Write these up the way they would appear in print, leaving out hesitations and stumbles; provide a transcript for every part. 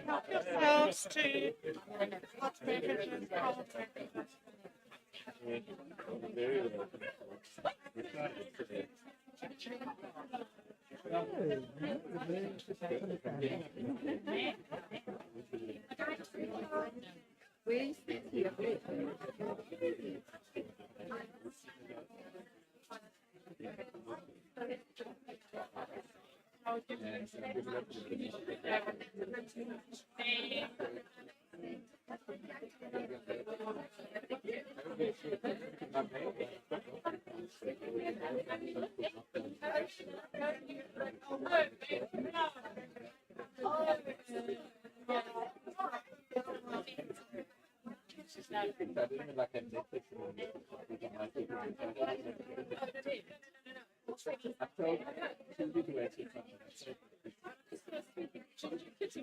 Help yourselves to hot beverages.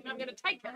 I'm going to take it.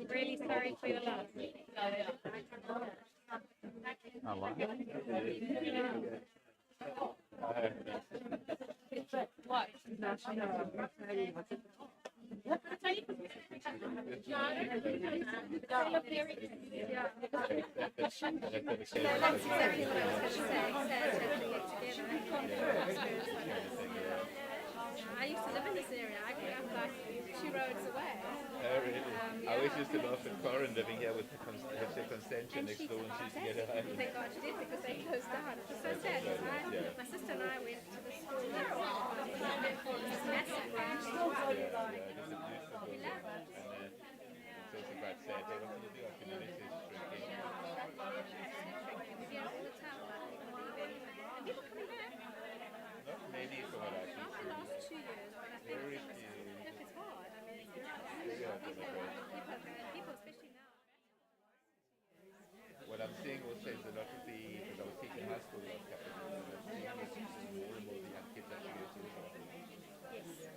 Really sorry for your loss. What? I used to live in this area. I grew up like 2 roads away. Oh, really? I always used to laugh at Corin living here with her Constantia next door when she used to get her home. Thank God she did because they closed down. It was so sad. My sister and I went to the school. It's massive ranch. It's a beautiful building. And it's also quite sad. They wanted to do our community is shrinking. Not many from what I can see. The last 2 years, but I think Very few. it's hard. I mean, it's Very hard to immigrate. people, especially now. What I'm seeing also is a lot of the, because I was teaching high school last couple of years, and I'm seeing is more and more the young kids actually go to the hospital. Yes. It's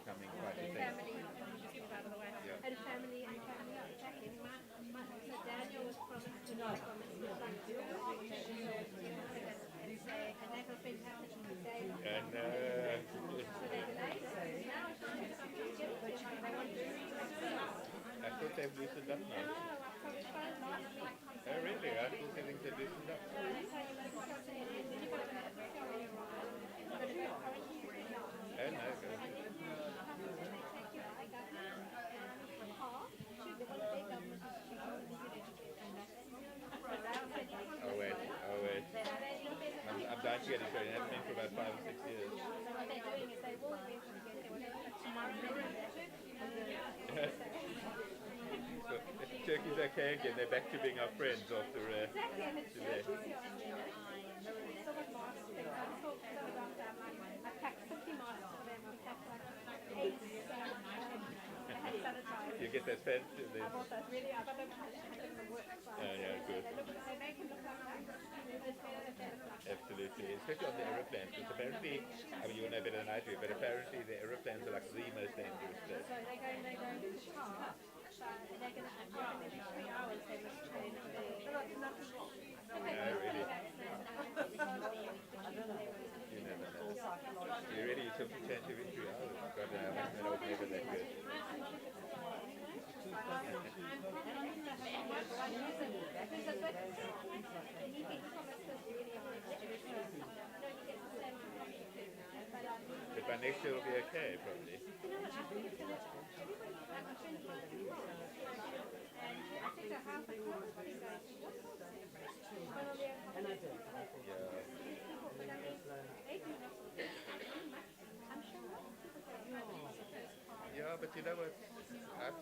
becoming quite a thing. Family, just move out of the way. Yeah. And family and family are attacking. So Daniel was promised to not promise his son to go and say, and that has been happening today. And So they delayed it. Now it's time to get it. They want to do it. I thought they've loosened up now. Oh, really? I thought things had loosened up. Oh, no, good. Oh, wait. I'm dying to get it going. It hasn't been for about 5 or 6 years. What they're doing is they will eventually get it tomorrow. So, if Turkey's okay again, they're back to being our friends after today. I packed 50 masks for them. I packed like 8 sanitizers. You get that fence in there. I bought that really. I got them in the work. Yeah, good. They can look like that. Absolutely, especially on the aeroplanes, because apparently, I mean, you know better than I do, but apparently the aeroplanes are like the most dangerous place. So they're going to the car. So they're going to have every 3 hours they must change No, really. You never know. You really, you simply change every 3 hours. God, I hope never that good. But by next year it'll be okay, probably. Yeah, but you know what? I've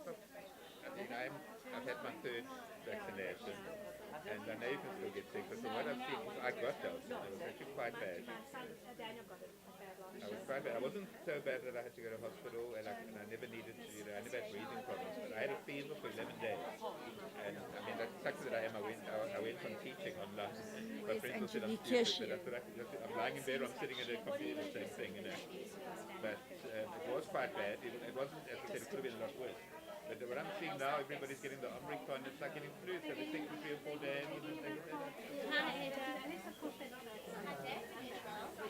had my third vaccination, and I know you can still get sick, but from what I've seen, I got those, and it was actually quite bad. I was quite bad. I wasn't so bad that I had to go to hospital, and I never needed to, I never had breathing problems, but I had a fever for 11 days. And I mean, that sucks that I am. I went from teaching online. My friends will say I'm stupid, but I'm lying in bed or I'm sitting at a computer, the same thing, you know. But it was quite bad. It wasn't, as I said, it could have been a lot worse. But what I'm seeing now, everybody's getting the Omicron. It's like getting flu. So they take for 3 or 4 days.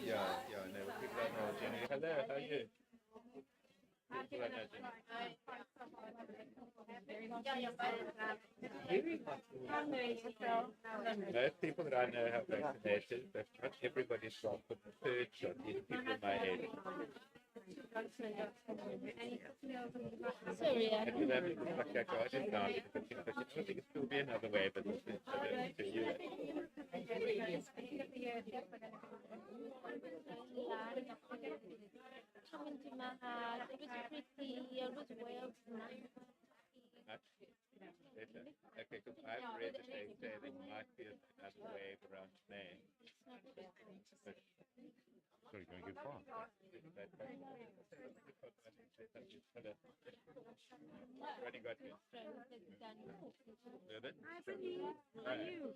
Yeah, no, people don't know Jenny. Hello, how are you? People don't know Jenny. Most people that I know have vaccinated, but not everybody's got the third shot, even people my age. Sorry, I do have it like that garden now, but I think it'll still be another way, but it's to you. coming to my house. It was pretty, it was well tonight. Okay, because I've read that they say there might be another wave around May. But, sorry, going too far. Already got me. Good? Hi, Brittany. How are you?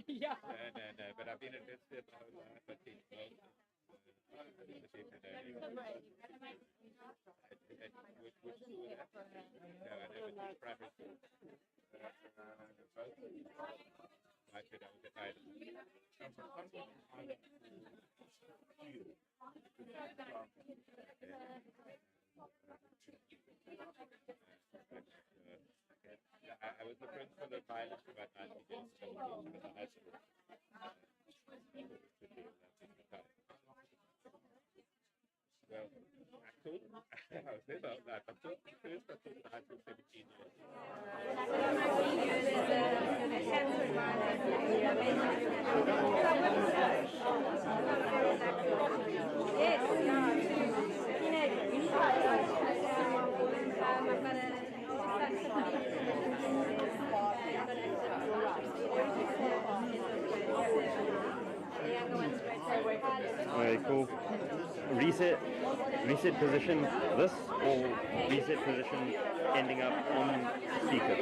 Yeah. No, but I've been invested my whole life. I teach most which school? No, I never did primary school. I said I was at Ireland. I was the principal of Ireland for about 90 years, so I was in the high school. Well, I taught, I was there about that. I taught first, I taught the high school 17 years. Very cool. Reset position this or reset position ending up on speaker?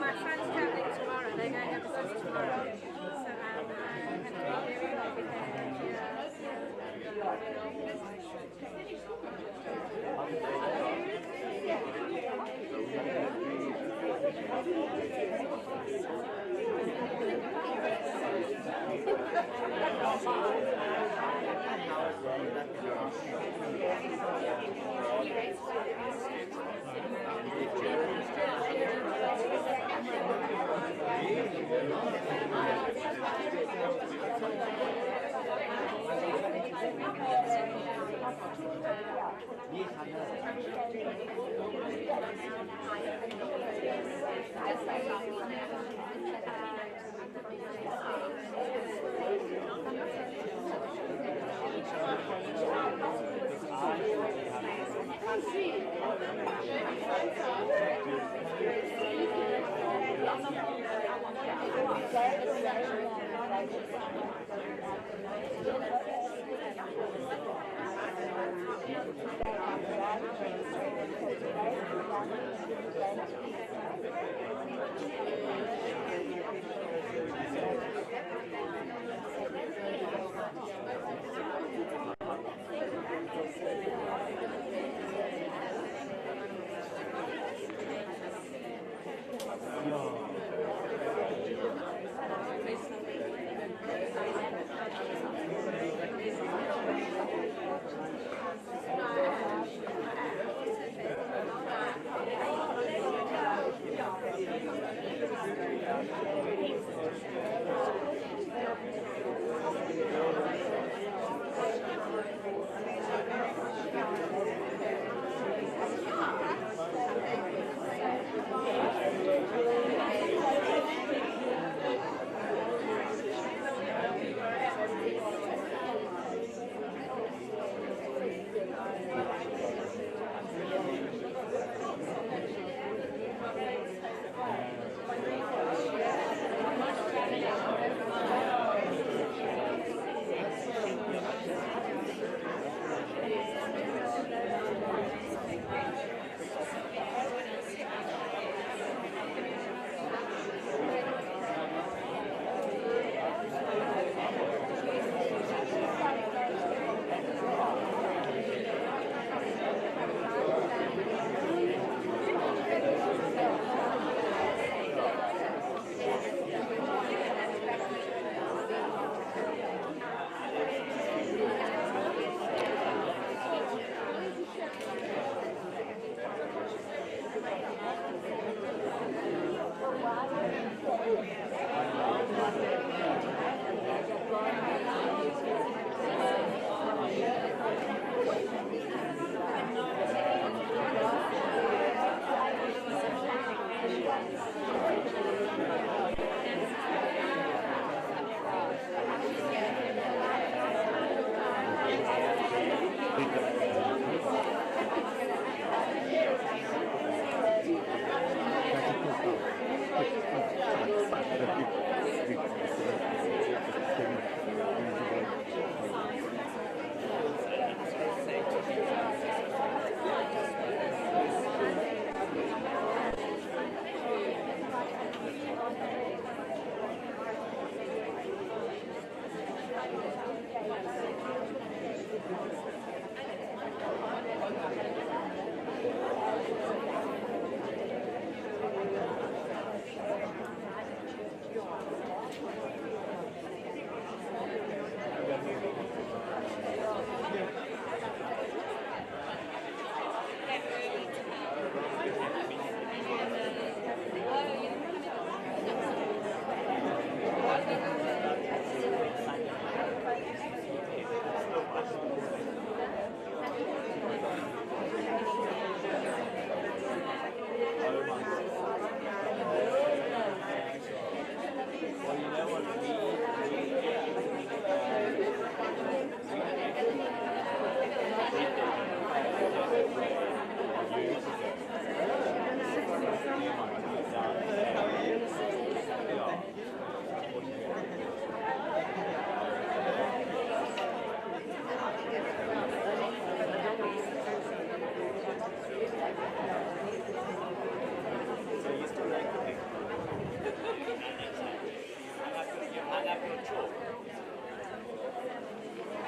My friend's traveling tomorrow. They're going overseas tomorrow. So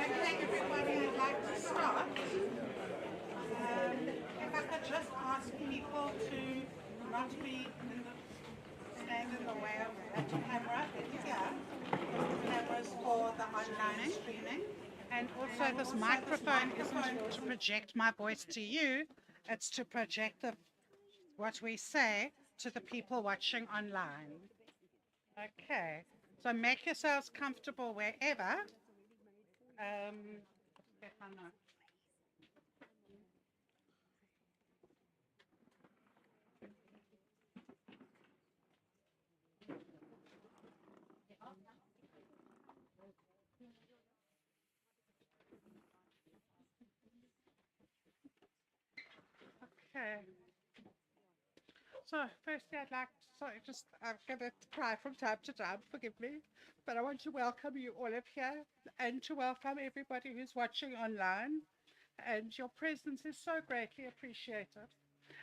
Okay, everybody, I'd like to start. If I could just ask people to not be stand in the way of that camera. It's here. The camera's for the online streaming. And also this microphone isn't to project my voice to you, it's to project what we say to the people watching online. Okay, So make yourselves comfortable wherever. Okay. So firstly, I'd like I'm going to cry from time to time, forgive me, but I want to welcome you all up here and to welcome everybody who's watching online. And your presence is so greatly appreciated.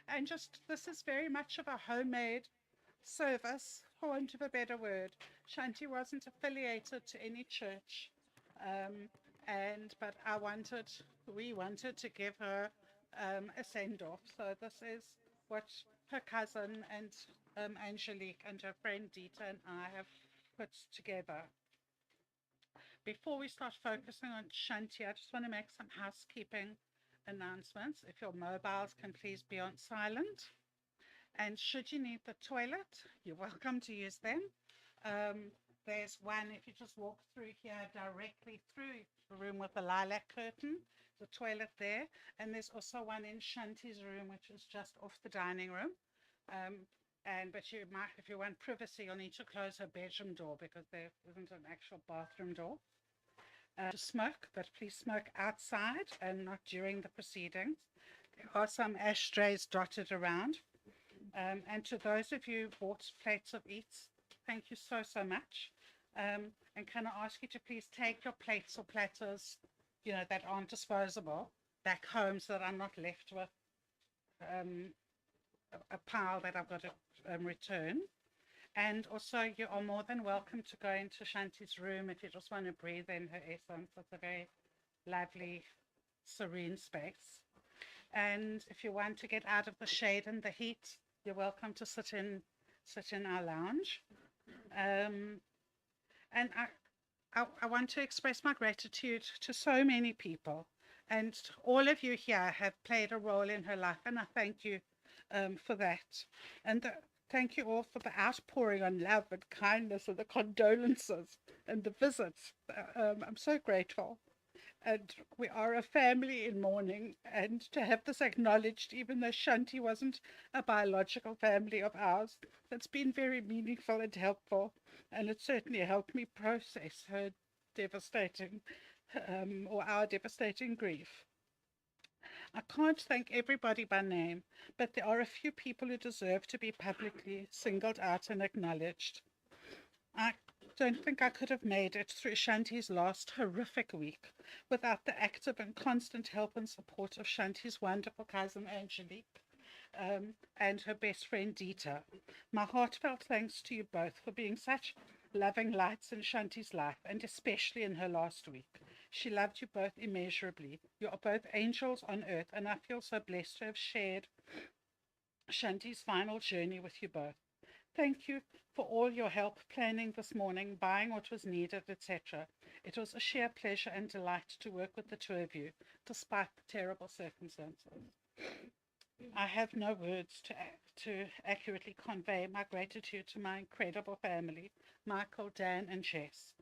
And just, this is very much of a homemade service, for want of a better word. Shanti wasn't affiliated to any church, but we wanted to give her a send-off. So this is what her cousin and Angelique and her friend Dita and I have put together. Before we start focusing on Shanti, I just want to make some housekeeping announcements. If your mobiles can please be on silent. And should you need the toilet, you're welcome to use them. There's one, if you just walk through here, directly through the room with the lilac curtain, the toilet there. And there's also one in Shanti's room, which is just off the dining room. But you might, if you want privacy, you'll need to close her bedroom door because there isn't an actual bathroom door. To smoke, but please smoke outside and not during the proceedings. There are some ashtrays dotted around. And to those of you who bought plates of eats, thank you so much. And can I ask you to please take your plates or platters, that aren't disposable, back home so that I'm not left with a pile that I've got to return. And also, you are more than welcome to go into Shanti's room if you just want to breathe in her essence. It's a very lovely, serene space. And if you want to get out of the shade and the heat, you're welcome to sit in our lounge. And I want to express my gratitude to so many people. And all of you here have played a role in her life, and I thank you for that. And thank you all for the outpouring on love and kindness and the condolences and the visits. I'm so grateful. And we are a family in mourning, and to have this acknowledged, even though Shanti wasn't a biological family of ours, that's been very meaningful and helpful, and it certainly helped me process her devastating, or our devastating grief. I can't thank everybody by name, but there are a few people who deserve to be publicly singled out and acknowledged. I don't think I could have made it through Shanti's last horrific week without the active and constant help and support of Shanti's wonderful cousin Angelique and her best friend Dita. My heartfelt thanks to you both for being such loving lights in Shanti's life, and especially in her last week. She loved you both immeasurably. You are both angels on earth, and I feel so blessed to have shared Shanti's final journey with you both. Thank you for all your help planning this morning, buying what was needed, etc. It was a sheer pleasure and delight to work with the two of you, despite the terrible circumstances. I have no words to accurately convey my gratitude to my incredible family, Michael, Dan, and Jess.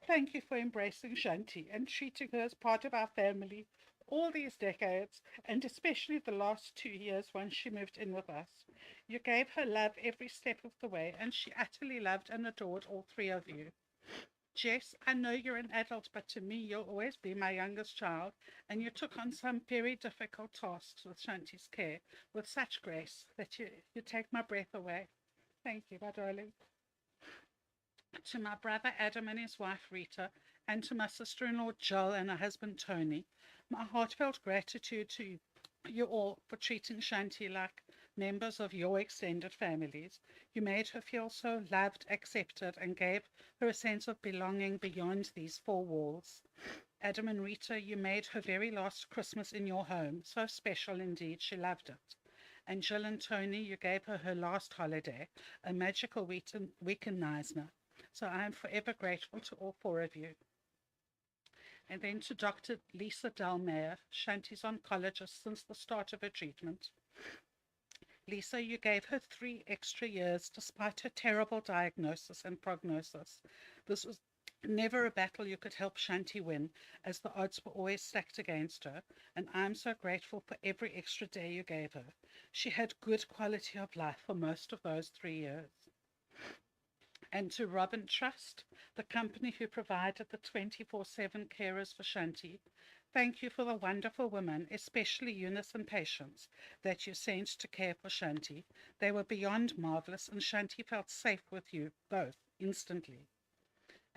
Thank you for embracing Shanti and treating her as part of our family all these decades, and especially the last 2 years when she moved in with us. You gave her love every step of the way, and she utterly loved and adored all three of you. Jess, I know you're an adult, but to me, you'll always be my youngest child, and you took on some very difficult tasks with Shanti's care with such grace that you take my breath away. Thank you, my darling. To my brother Adam and his wife Rita, and to my sister-in-law Jill and her husband Tony, my heartfelt gratitude to you all for treating Shanti like members of your extended families. You made her feel so loved, accepted, and gave her a sense of belonging beyond these four walls. Adam and Rita, you made her very last Christmas in your home so special indeed, she loved it. And Jill and Tony, you gave her her last holiday, a magical week in Neisner. So I am forever grateful to all four of you. And then to Dr. Lisa Dalmayer, Shanti's oncologist since the start of her treatment. Lisa, you gave her 3 extra years despite her terrible diagnosis and prognosis. This was never a battle you could help Shanti win, as the odds were always stacked against her, and I'm so grateful for every extra day you gave her. She had good quality of life for most of those 3 years. And to Robin Trust, the company who provided the 24/7 carers for Shanti, thank you for the wonderful women, especially Eunice and Patience, that you sent to care for Shanti. They were beyond marvelous, and Shanti felt safe with you both instantly.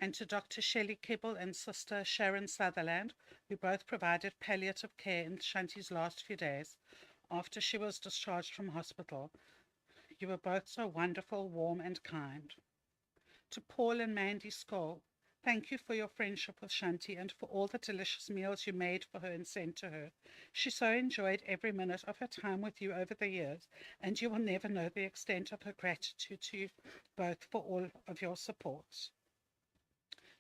And to Dr. Shelley Kibble and Sister Sharon Sutherland, who both provided palliative care in Shanti's last few days after she was discharged from hospital. You were both so wonderful, warm, and kind. To Paul and Mandy Skoll, thank you for your friendship with Shanti and for all the delicious meals you made for her and sent to her. She so enjoyed every minute of her time with you over the years, and you will never know the extent of her gratitude to you both for all of your support.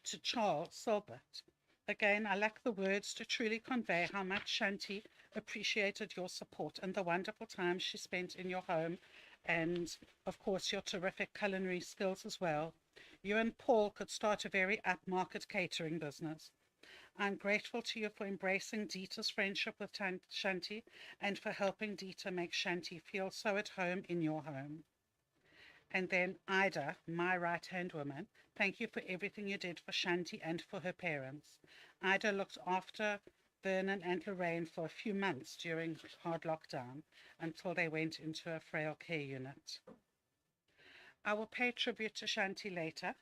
To Charles Silbert, again, I lack the words to truly convey how much Shanti appreciated your support and the wonderful time she spent in your home, and of course your terrific culinary skills as well. You and Paul could start a very upmarket catering business. I'm grateful to you for embracing Dita's friendship with Shanti and for helping Dita make Shanti feel so at home in your home. And then Ida, my right-hand woman, thank you for everything you did for Shanti and for her parents. Ida looked after Vernon and Lorraine for a few months during hard lockdown until they went into a frail care unit. I will pay tribute to Shanti later,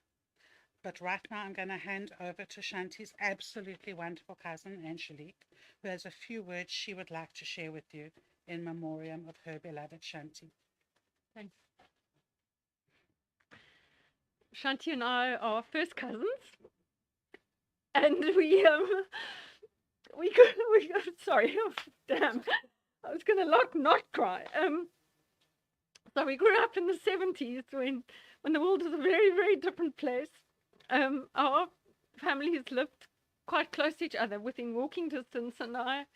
but right now I'm going to hand over to Shanti's absolutely wonderful cousin, Angelique, who has a few words she would like to share with you in memoriam of her beloved Shanti. Thanks. Shanti and I are first cousins, and we sorry, oh, damn, I was going to not cry. So we grew up in the 70s when the world was a very, very different place. Our families lived quite close to each other, within walking distance, and I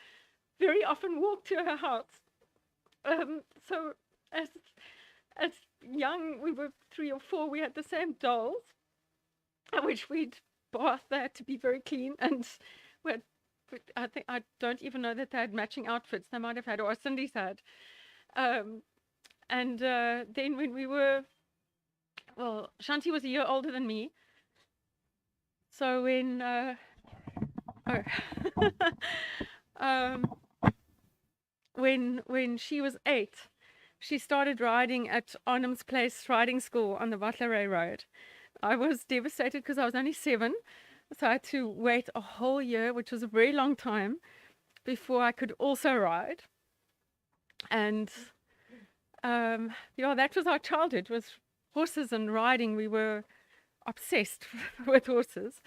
very often walked to her house. So as young, we were 3 or 4, we had the same dolls, which we'd bath there to be very clean, and I don't even know that they had matching outfits. They might have had, or Cindy's had. And then when we were, well, Shanti was a year older than me. So when, when she was 8, she started riding at Arnhem's Place Riding School on the Butler Road. I was devastated because I was only 7. So I had to wait a whole year, which was a very long time, before I could also ride. And that was our childhood, was horses and riding. We were obsessed with horses.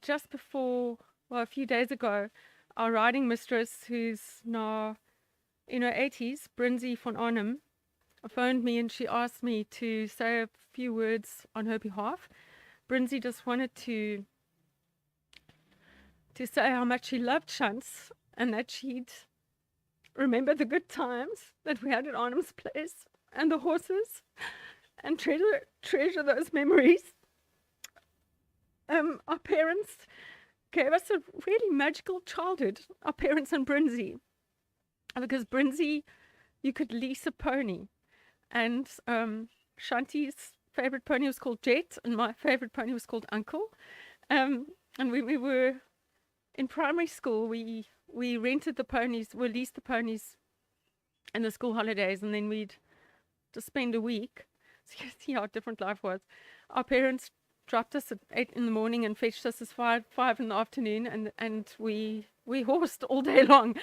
Just before, well, a few days ago, our riding mistress, who's now in her 80s, Brinzy van Arnhem, phoned me and she asked me to say a few words on her behalf. Brinzy just wanted to say how much she loved Shants and that she'd remember the good times that we had at Arnhem's Place and the horses and treasure those memories. Our parents gave us a really magical childhood, our parents and Brinzy, because Brinzy, you could lease a pony, and Shanti's favorite pony was called Jet, and my favorite pony was called Uncle. And when we were in primary school, we rented the ponies, we leased the ponies in the school holidays, and then we'd just spend a week. So you see how different life was. Our parents dropped us at 8 in the morning and fetched us at 5 in the afternoon, and we horsed all day long.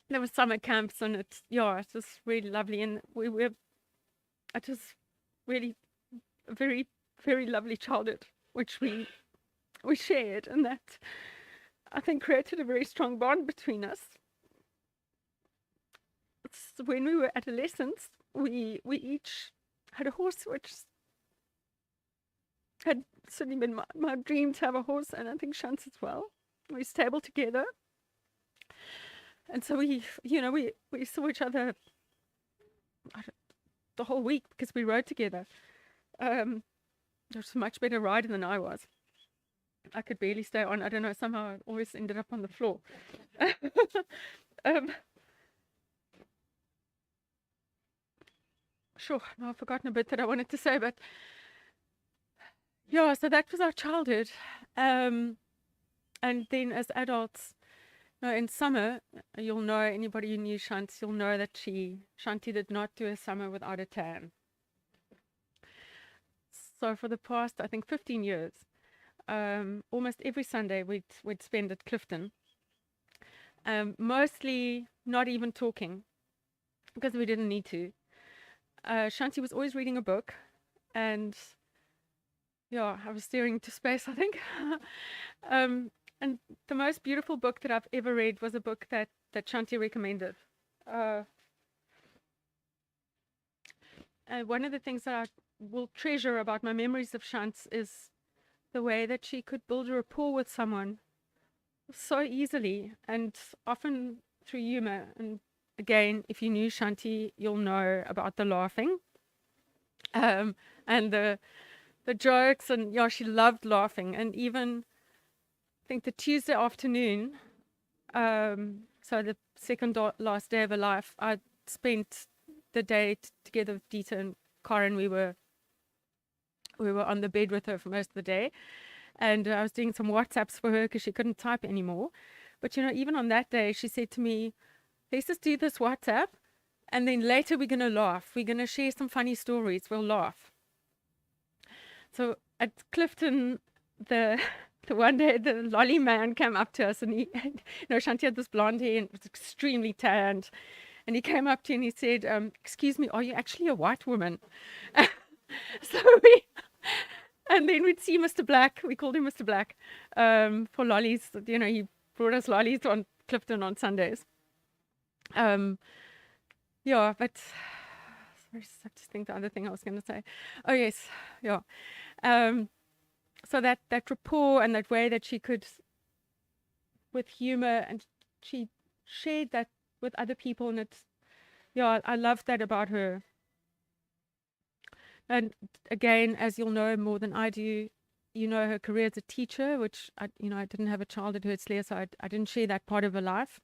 There were summer camps, and it was really lovely, and it was really a very, very lovely childhood, which we shared, and that I think created a very strong bond between us. When we were adolescents, we each had a horse, which had certainly been my dream to have a horse, and I think Shant's as well. We stabled together, and so we saw each other the whole week because we rode together. It was a much better rider than I was. I could barely stay on. I don't know, somehow I always ended up on the floor. Sure, now I've forgotten a bit that I wanted to say, but yeah, so that was our childhood. And then as adults, in summer, you'll know, anybody who knew Shanti, you'll know that Shanti did not do a summer without a tan. So for the past, I think, 15 years, almost every Sunday we'd spend at Clifton. Mostly not even talking, because we didn't need to. Shanti was always reading a book, and yeah, I was staring into space, I think. And the most beautiful book that I've ever read was a book that Shanti recommended. One of the things that I will treasure about my memories of Shant's is the way that she could build a rapport with someone so easily, and often through humor. And again, if you knew Shanti, you'll know about the laughing and the jokes, and yeah, she loved laughing. And even I think the Tuesday afternoon, so the second last day of her life, I spent the day together with Dita and Corin. We were on the bed with her for most of the day, and I was doing some WhatsApps for her because she couldn't type anymore. But even on that day, she said to me, let's just do this WhatsApp, and then later we're going to laugh. We're going to share some funny stories. We'll laugh. So at Clifton, the one day the lolly man came up to us, and he, Shanti had this blonde hair and was extremely tanned, and he came up to her and he said, excuse me, are you actually a white woman? And then we'd see Mr. Black, we called him Mr. Black, for lollies. He brought us lollies on Clifton on Sundays. Yeah, but sorry, I just think the other thing I was going to say. Oh yes, yeah. So that rapport and that way that she could, with humor, and she shared that with other people, and I love that about her. And again, as you'll know more than I do, her career as a teacher, which I didn't have a child at Hertzler, so I didn't share that part of her life.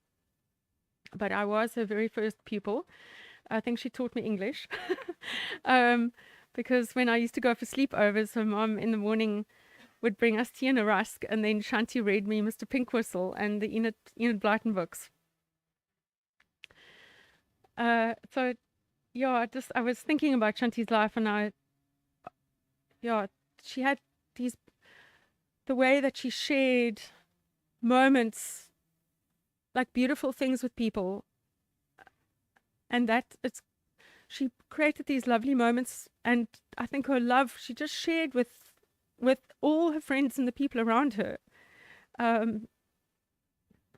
But I was her very first pupil. I think she taught me English. Because when I used to go for sleepovers, her mom in the morning would bring us tea and a rusk, and then Shanti read me Mr. Pinkwhistle and the Enid Blyton books. So yeah, I was thinking about Shanti's life, and she had the way that she shared moments, like beautiful things with people, and she created these lovely moments. And I think her love, she just shared with all her friends and the people around her.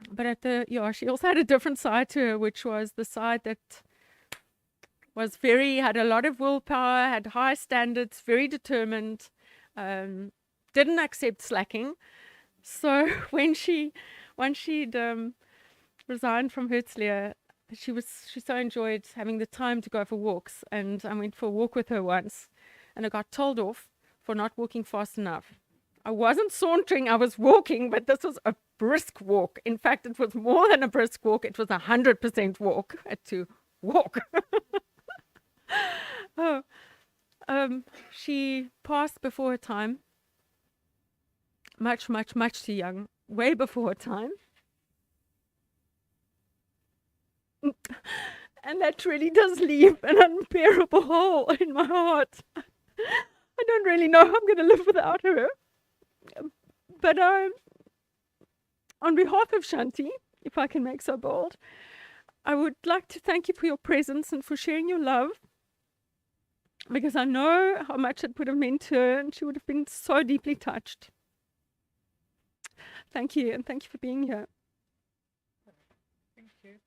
But she also had a different side to her, which was the side that had a lot of willpower, had high standards, very determined, didn't accept slacking. So once she'd resigned from Hertzler, she so enjoyed having the time to go for walks. And I went for a walk with her once, and I got told off for not walking fast enough. I wasn't sauntering, I was walking, but this was a brisk walk. In fact, it was more than a brisk walk. It was 100% walk. I had to walk. She passed before her time. Much, much, much too young. Way before her time. And that really does leave an unbearable hole in my heart. I don't really know how I'm going to live without her. But on behalf of Shanti, if I can make so bold, I would like to thank you for your presence and for sharing your love, because I know how much it would have meant to her, and she would have been so deeply touched. Thank you, and thank you for being here. Thank you.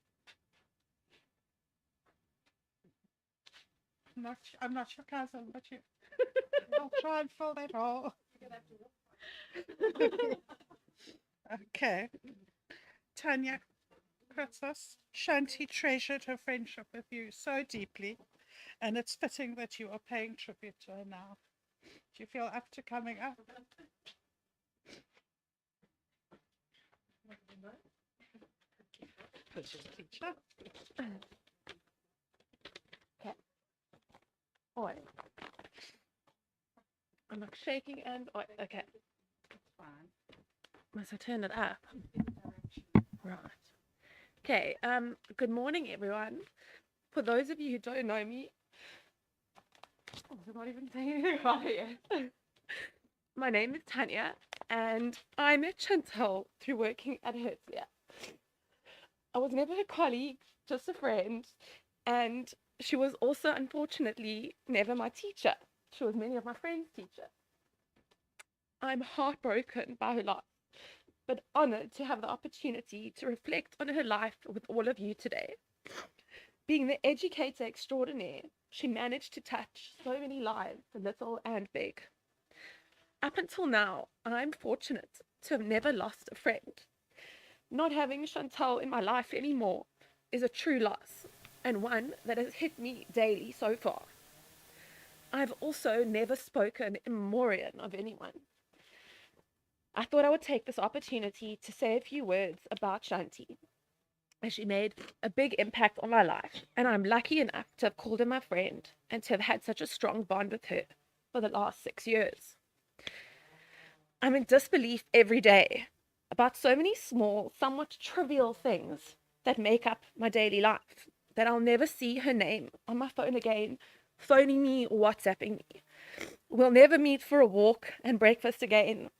I'm not your cousin, but I'll try and fill that hole. Okay. Tanya Kurtzos, Shanti treasured her friendship with you so deeply, And it's fitting that you are paying tribute to her now. Do you feel up to coming up? Because she's a teacher. Okay. Oh, I'm like shaking and okay. Fine. Must I turn it up? Right. Okay. Good morning, everyone. For those of you who don't know me, I'm not even saying anything about it yet. My name is Tanya, and I met Chantal through working at Herzliya. I was never her colleague, just a friend, and she was also, unfortunately, never my teacher. She was many of my friends' teacher. I'm heartbroken by her loss, but honored to have the opportunity to reflect on her life with all of you today. Being the educator extraordinaire, she managed to touch so many lives, little and big. Up until now, I'm fortunate to have never lost a friend. Not having Chantal in my life anymore is a true loss, and one that has hit me daily so far. I've also never spoken in memoriam of anyone. I thought I would take this opportunity to say a few words about Shanti, as she made a big impact on my life, and I'm lucky enough to have called her my friend and to have had such a strong bond with her for the last 6 years. I'm in disbelief every day about so many small, somewhat trivial things that make up my daily life, that I'll never see her name on my phone again, phoning me or WhatsApping me. We'll never meet for a walk and breakfast again.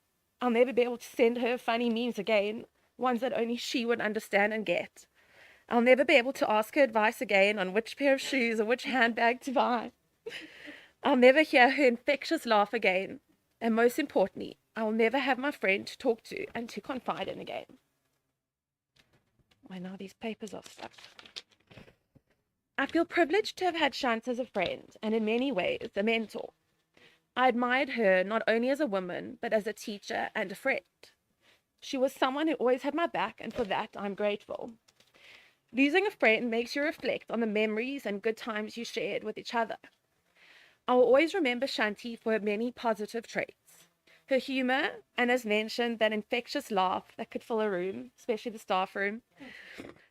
I'll never be able to send her funny memes again, ones that only she would understand and get. I'll never be able to ask her advice again on which pair of shoes or which handbag to buy. I'll never hear her infectious laugh again. And most importantly, I'll never have my friend to talk to and to confide in again. Why now these papers are stuck? I feel privileged to have had Shant as a friend and in many ways a mentor. I admired her not only as a woman, but as a teacher and a friend. She was someone who always had my back, and for that I'm grateful. Losing a friend makes you reflect on the memories and good times you shared with each other. I will always remember Shanti for her many positive traits. Her humor, and as mentioned, that infectious laugh that could fill a room, especially the staff room.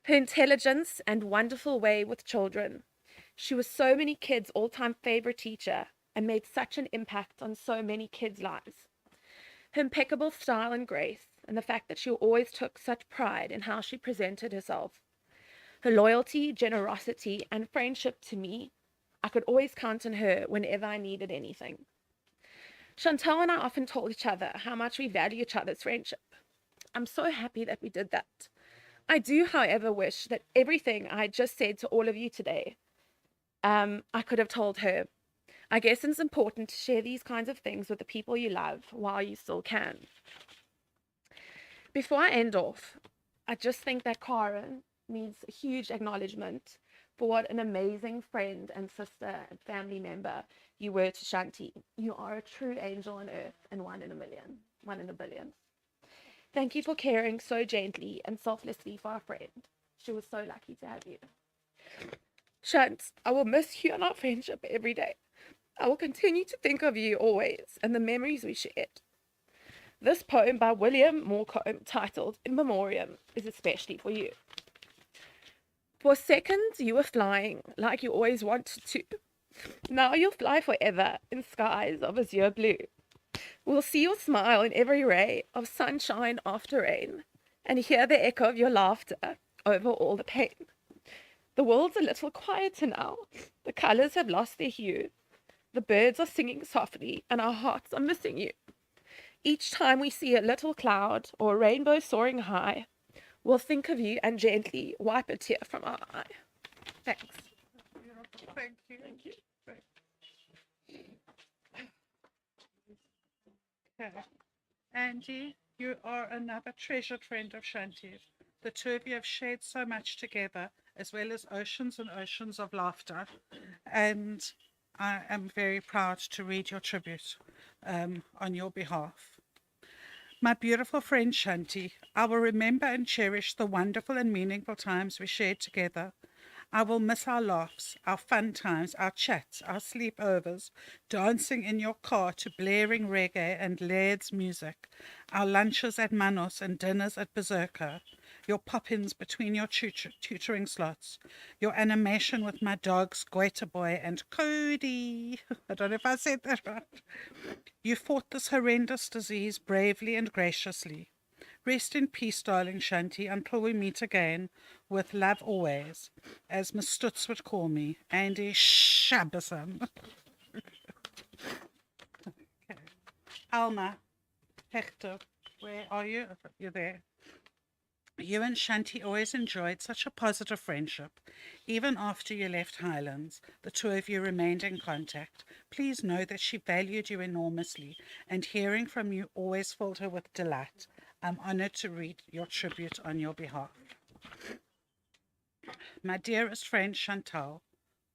Her intelligence and wonderful way with children. She was so many kids' all-time favorite teacher and made such an impact on so many kids' lives. Her impeccable style and grace, and the fact that she always took such pride in how she presented herself. Her loyalty, generosity, and friendship to me. I could always count on her whenever I needed anything. Chantal and I often told each other how much we value each other's friendship. I'm so happy that we did that. I do, however, wish that everything I just said to all of you today, I could have told her. I guess it's important to share these kinds of things with the people you love while you still can. Before I end off, I just think that Karen needs a huge acknowledgement for what an amazing friend and sister and family member you were to Shanti. You are a true angel on earth and one in a billion. Thank you for caring so gently and selflessly for our friend. She was so lucky to have you. Shant, I will miss you and our friendship every day. I will continue to think of you always and the memories we shared. This poem by William Morecombe, titled In Memoriam, is especially for you. For seconds you were flying like you always wanted to. Now you'll fly forever in skies of azure blue. We'll see your smile in every ray of sunshine after rain, and hear the echo of your laughter over all the pain. The world's a little quieter now. The colors have lost their hue. The birds are singing softly, and our hearts are missing you. Each time we see a little cloud or a rainbow soaring high, we'll think of you and gently wipe a tear from our eye. Thanks. Beautiful. Thank you. Thank you. Okay. Angie, you are another treasured friend of Shanti's. The two of you have shared so much together, as well as oceans and oceans of laughter. And I am very proud to read your tribute on your behalf. My beautiful friend Shanti, I will remember and cherish the wonderful and meaningful times we shared together. I will miss our laughs, our fun times, our chats, our sleepovers, dancing in your car to blaring reggae and Laird's music, our lunches at Manos and dinners at Berserker, your pop-ins between your tutoring slots, your animation with my dogs, Goiter Boy and Cody. I don't know if I said that right. You fought this horrendous disease bravely and graciously. Rest in peace, darling Shanti, until we meet again, with love always, as Miss Stutz would call me, Andy Shabbison. Okay. Alma, Hector, where are you? You're there. You and Shanti always enjoyed such a positive friendship. Even after you left Highlands, the two of you remained in contact. Please know that she valued you enormously, and hearing from you always filled her with delight. I'm honored to read your tribute on your behalf. My dearest friend Chantal,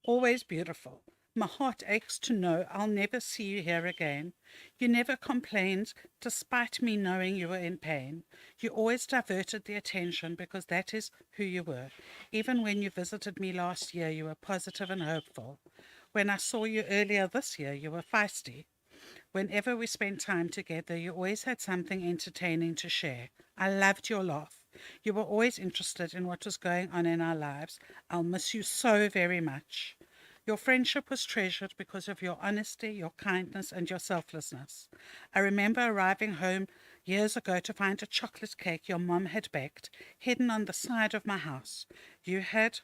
always beautiful. My heart aches to know I'll never see you here again. You never complained, despite me knowing you were in pain. You always diverted the attention because that is who you were. Even when you visited me last year, you were positive and hopeful. When I saw you earlier this year, you were feisty. Whenever we spent time together, you always had something entertaining to share. I loved your laugh. You were always interested in what was going on in our lives. I'll miss you so very much. Your friendship was treasured because of your honesty, your kindness, and your selflessness. I remember arriving home years ago to find a chocolate cake your mom had baked, hidden on the side of my house. You had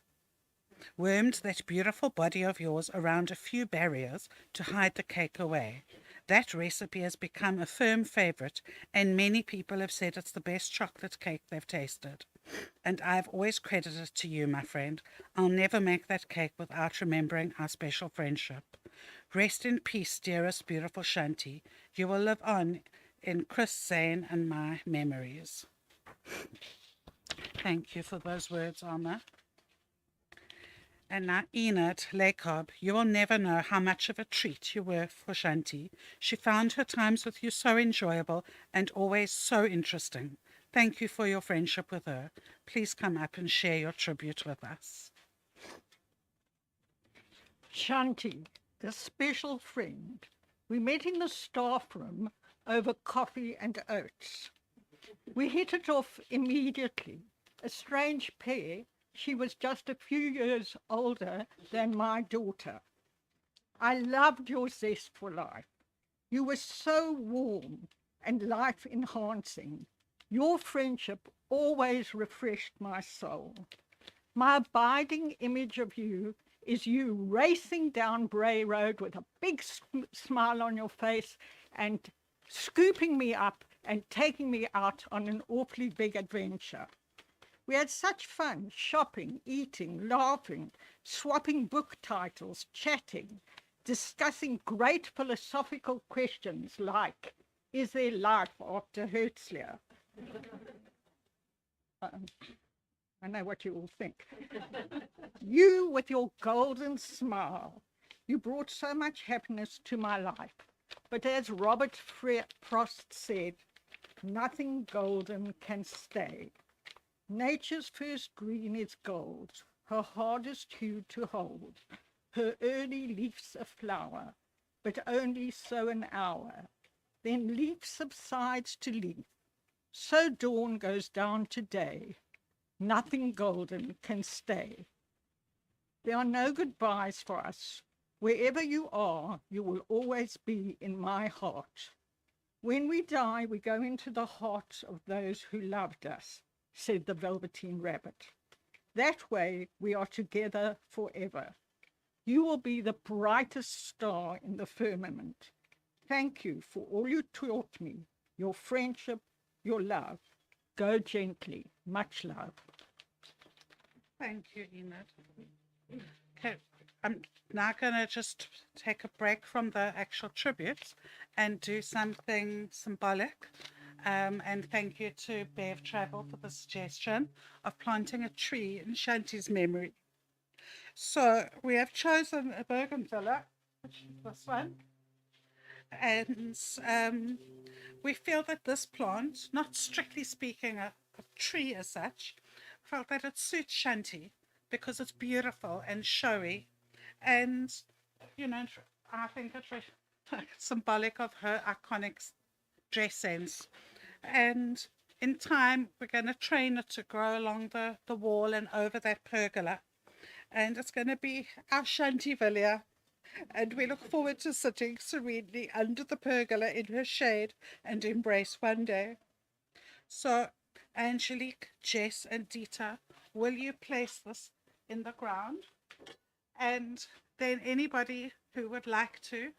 wormed that beautiful body of yours around a few barriers to hide the cake away. That recipe has become a firm favorite, and many people have said it's the best chocolate cake they've tasted. And I've always credited it to you, my friend. I'll never make that cake without remembering our special friendship. Rest in peace, dearest, beautiful Shanti. You will live on in Chris, Zane, and my memories. Thank you for those words, Alma. And now, Enid Lacob, you will never know how much of a treat you were for Shanti. She found her times with you so enjoyable and always so interesting. Thank you for your friendship with her. Please come up and share your tribute with us. Shanti, the special friend. We met in the staff room over coffee and oats. We hit it off immediately. A strange pair. She was just a few years older than my daughter. I loved your zest for life. You were so warm and life-enhancing. Your friendship always refreshed my soul. My abiding image of you is you racing down Bray Road with a big smile on your face and scooping me up and taking me out on an awfully big adventure. We had such fun shopping, eating, laughing, swapping book titles, chatting, discussing great philosophical questions like, is there life after Herzliya? I know what you all think. You with your golden smile, you brought so much happiness to my life. But as Robert Frost said, nothing golden can stay. Nature's first green is gold, her hardest hue to hold, her early leaf's a flower, but only so an hour. Then leaf subsides to leaf, so dawn goes down to day. Nothing golden can stay. There are no goodbyes for us. Wherever you are, you will always be in my heart. When we die, we go into the hearts of those who loved us, said the Velveteen Rabbit. That way we are together forever. You will be the brightest star in the firmament. Thank you for all you taught me, your friendship, your love. Go gently. Much love. Thank you, Enid. Okay, I'm now going to just take a break from the actual tributes and do something symbolic. And thank you to Bev Travel for the suggestion of planting a tree in Shanti's memory. So we have chosen a bougainvillea, which is this one. And we feel that this plant, not strictly speaking a tree as such, felt that it suits Shanti because it's beautiful and showy, and you know, I think it's symbolic of her iconic dress sense. And in time, we're going to train it to grow along the wall and over that pergola. And it's going to be our Chantivillia. And we look forward to sitting serenely under the pergola in her shade and embrace one day. So, Angelique, Jess, and Dita, will you place this in the ground? And then anybody who would like to,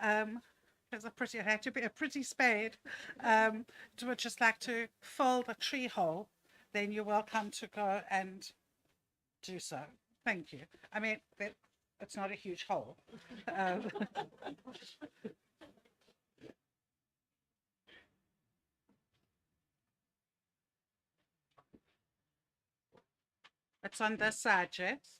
it had to be a pretty spade, would just like to fill the tree hole, then you're welcome to go and do so. Thank you. I mean, it's not a huge hole. It's on this side, Jess.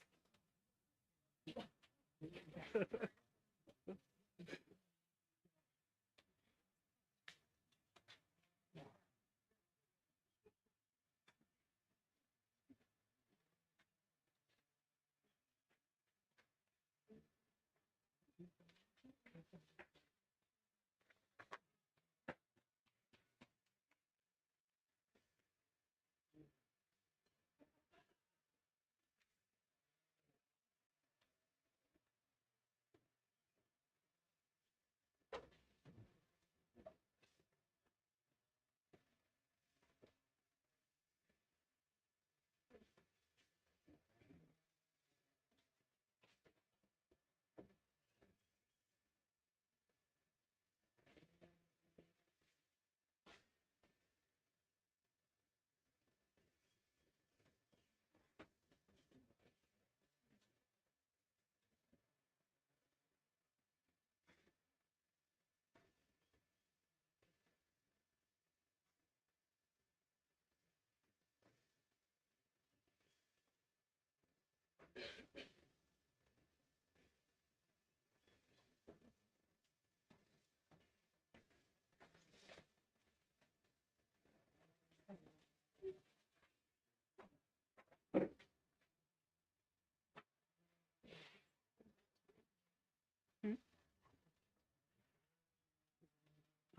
Hmm?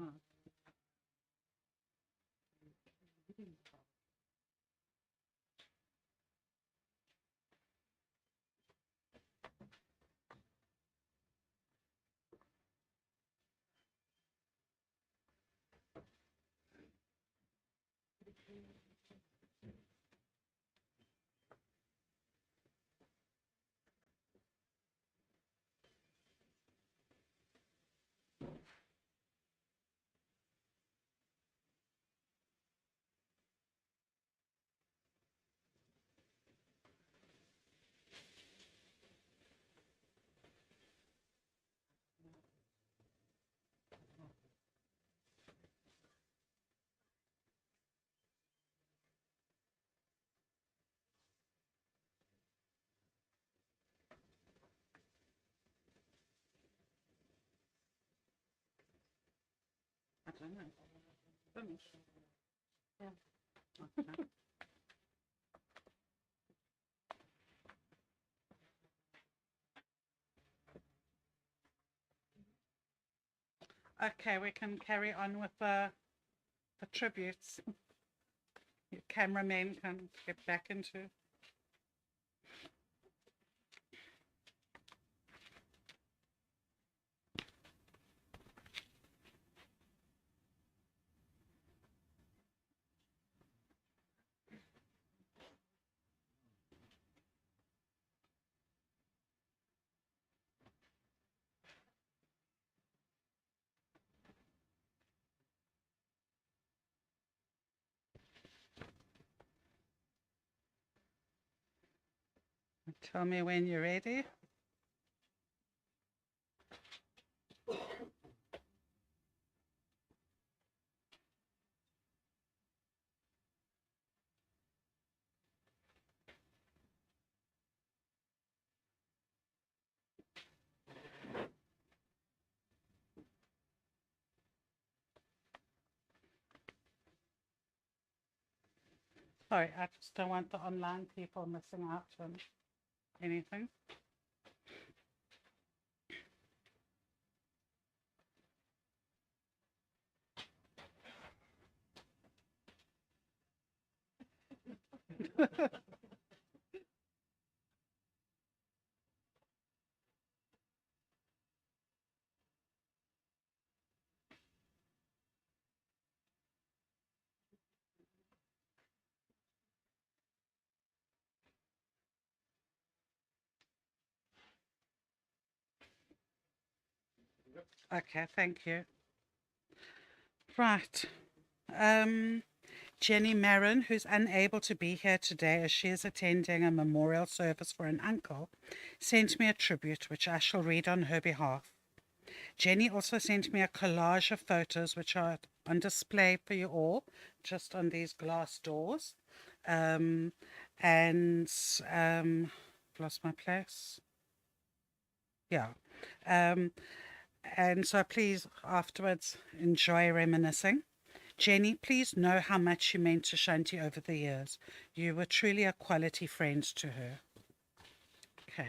Oh. I don't know. Finish. Okay. Okay, we can carry on with the tributes. Your cameramen can get back into. Tell me when you're ready. Sorry, I just don't want the online people missing out on anything. Okay, thank you. Right. Jenny Marin, who's unable to be here today as she is attending a memorial service for an uncle, sent me a tribute which I shall read on her behalf. Jenny also sent me a collage of photos which are on display for you all, just on these glass doors. And lost my place. Yeah. And so please afterwards enjoy reminiscing. Jenny, please know how much you meant to Shanti over the years. You were truly a quality friend to her. Okay.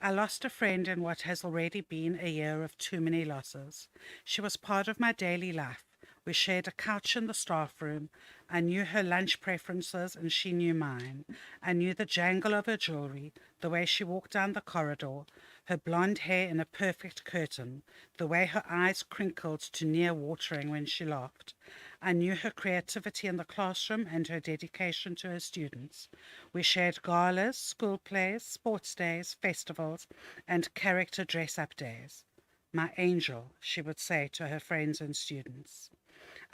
I lost a friend in what has already been a year of too many losses. She was part of my daily life. We shared a couch in the staff room. I knew her lunch preferences and she knew mine. I knew the jangle of her jewelry, the way she walked down the corridor, her blonde hair in a perfect curtain, the way her eyes crinkled to near watering when she laughed. I knew her creativity in the classroom and her dedication to her students. We shared galas, school plays, sports days, festivals, and character dress-up days. My angel, she would say to her friends and students.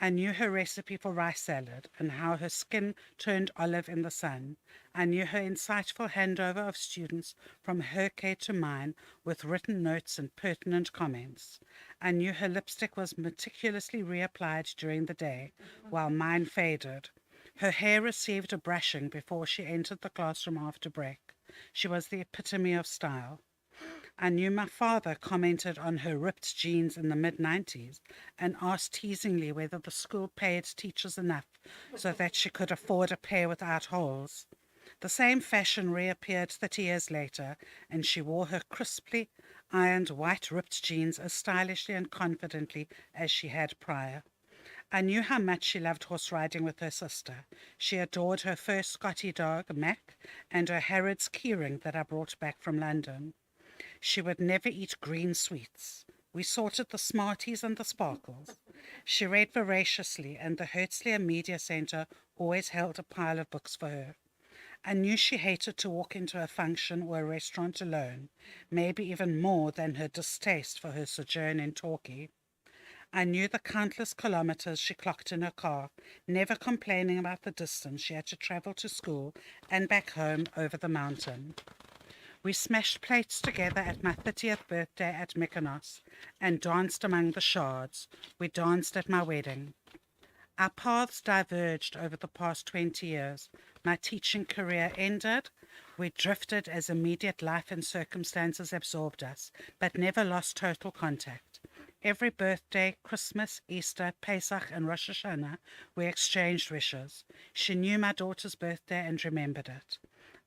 I knew her recipe for rice salad and how her skin turned olive in the sun. I knew her insightful handover of students from her care to mine with written notes and pertinent comments. I knew her lipstick was meticulously reapplied during the day, while mine faded. Her hair received a brushing before she entered the classroom after break. She was the epitome of style. I knew my father commented on her ripped jeans in the mid-90s and asked teasingly whether the school paid teachers enough so that she could afford a pair without holes. The same fashion reappeared 30 years later, and she wore her crisply ironed white ripped jeans as stylishly and confidently as she had prior. I knew how much she loved horse riding with her sister. She adored her first Scotty dog, Mac, and her Harrods keyring that I brought back from London. She would never eat green sweets. We sorted the Smarties and the Sparkles. She read voraciously, and the Herzliya Media Centre always held a pile of books for her. I knew she hated to walk into a function or a restaurant alone, maybe even more than her distaste for her sojourn in Torquay. I knew the countless kilometers she clocked in her car, never complaining about the distance she had to travel to school and back home over the mountain. We smashed plates together at my 30th birthday at Mykonos and danced among the shards. We danced at my wedding. Our paths diverged over the past 20 years. My teaching career ended. We drifted as immediate life and circumstances absorbed us, but never lost total contact. Every birthday, Christmas, Easter, Pesach, and Rosh Hashanah, we exchanged wishes. She knew my daughter's birthday and remembered it.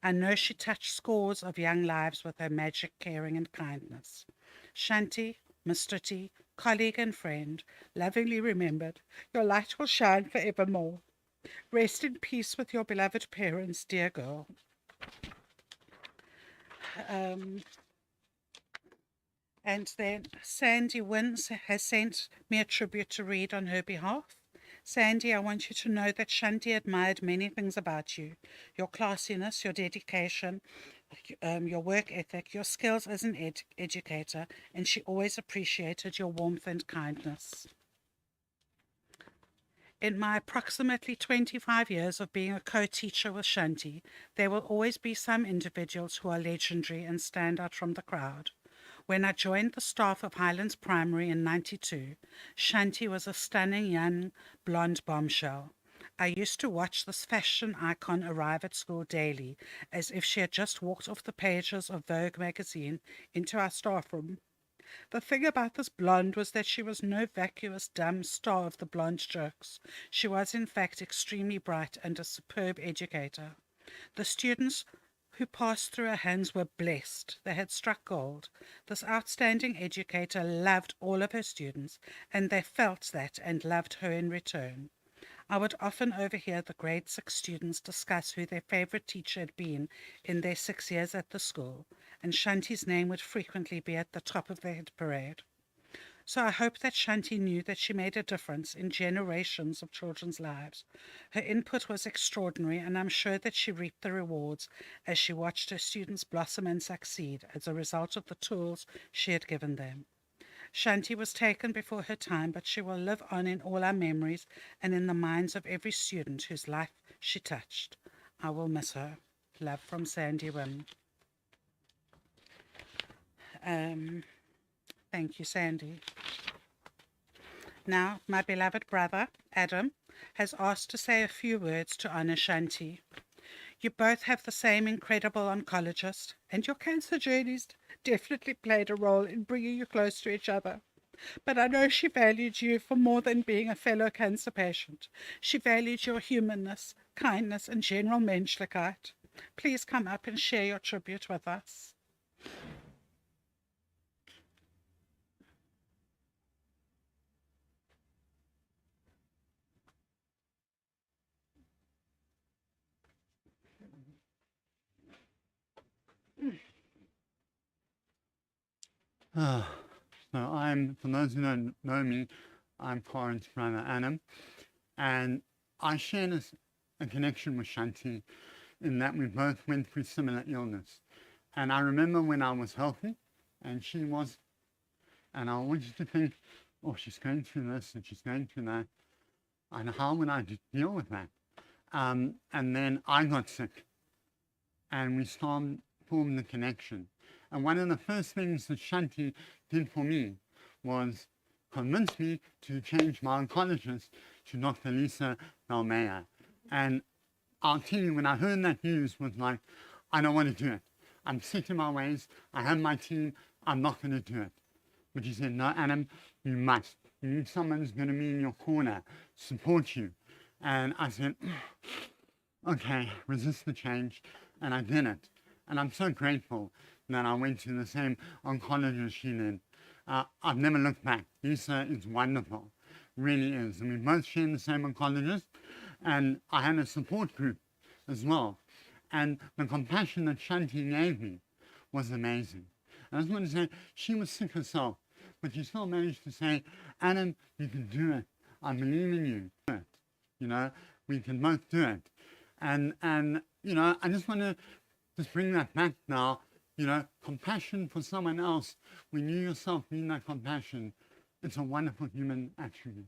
I know she touched scores of young lives with her magic, caring, and kindness. Shanti, Miss Studti, colleague and friend, lovingly remembered, your light will shine forevermore. Rest in peace with your beloved parents, dear girl. And then Sandy Wins has sent me a tribute to read on her behalf. Sandy, I want you to know that Shanti admired many things about you. Your classiness, your dedication, your work ethic, your skills as an educator, and she always appreciated your warmth and kindness. In my approximately 25 years of being a co-teacher with Shanti, there will always be some individuals who are legendary and stand out from the crowd. When I joined the staff of Highlands Primary in '92, Shanti was a stunning young blonde bombshell. I used to watch this fashion icon arrive at school daily, as if she had just walked off the pages of Vogue magazine into our staff room. The thing about this blonde was that she was no vacuous, dumb star of the blonde jokes. She was, in fact, extremely bright and a superb educator. The students who passed through her hands were blessed. They had struck gold. This outstanding educator loved all of her students, and they felt that and loved her in return. I would often overhear the grade 6 students discuss who their favourite teacher had been in their 6 years at the school, and Shanti's name would frequently be at the top of the hit parade. So I hope that Shanti knew that she made a difference in generations of children's lives. Her input was extraordinary, and I'm sure that she reaped the rewards as she watched her students blossom and succeed as a result of the tools she had given them. Shanti was taken before her time, but she will live on in all our memories and in the minds of every student whose life she touched. I will miss her. Love from Sandy Wim. Thank you, Sandy. Now, my beloved brother, Adam, has asked to say a few words to honor Shanti. You both have the same incredible oncologist, and your cancer journeys definitely played a role in bringing you close to each other. But I know she valued you for more than being a fellow cancer patient. She valued your humanness, kindness, and general menschlichkeit. Please come up and share your tribute with us. So for those who don't know me, I'm Corin's brother Adam, and I share a connection with Shanti in that we both went through similar illness. And I remember when I was healthy and she was, and I always used to think, oh, she's going through this and she's going through that, and how would I deal with that? And then I got sick, and we formed the connection. And one of the first things that Shanti did for me was convince me to change my oncologist to Dr. Lisa Belmea. And I'll tell you, when I heard that news, was like, I don't want to do it. I'm sick in my ways. I have my team. I'm not going to do it. But she said, no, Adam, you must. You need someone who's going to be in your corner, support you. And I said, okay, resist the change. And I did it. And I'm so grateful that I went to the same oncologist she did. I've never looked back. Lisa is wonderful, really is. And we both share the same oncologist, and I had a support group as well. And the compassion that Shanti gave me was amazing. And I just want to say, she was sick herself, but she still managed to say, Adam, you can do it. I believe in you. You know, we can both do it. And you know, I just want to just bring that back now. You know, compassion for someone else, when you yourself need that compassion, it's a wonderful human attribute.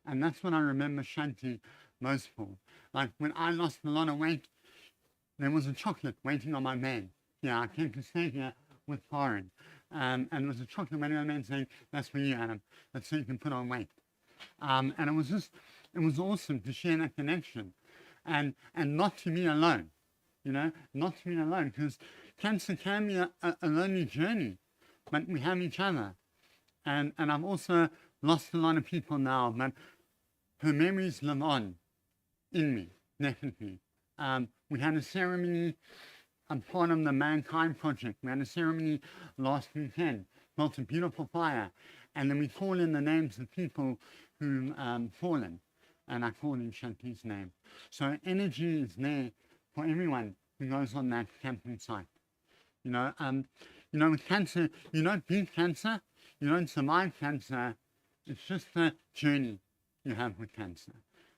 And that's what I remember Shanti most for. Like when I lost a lot of weight, there was a chocolate waiting on my man. Yeah, I came to stay here with Corin. And there was a chocolate waiting on my man saying, that's for you, Adam. That's so you can put on weight. And it was awesome to share that connection. And not to me alone. You know, not to me alone, because cancer can be a lonely journey, but we have each other. And I've also lost a lot of people now, but her memories live on in me, definitely. We had a ceremony, I'm part of the Mankind Project. We had a ceremony last weekend, built a beautiful fire, and then we call in the names of people who've fallen, and I call in Shanti's name. So energy is there for everyone who goes on that camping site. You know, with cancer, you don't beat cancer, you don't survive cancer. It's just the journey you have with cancer.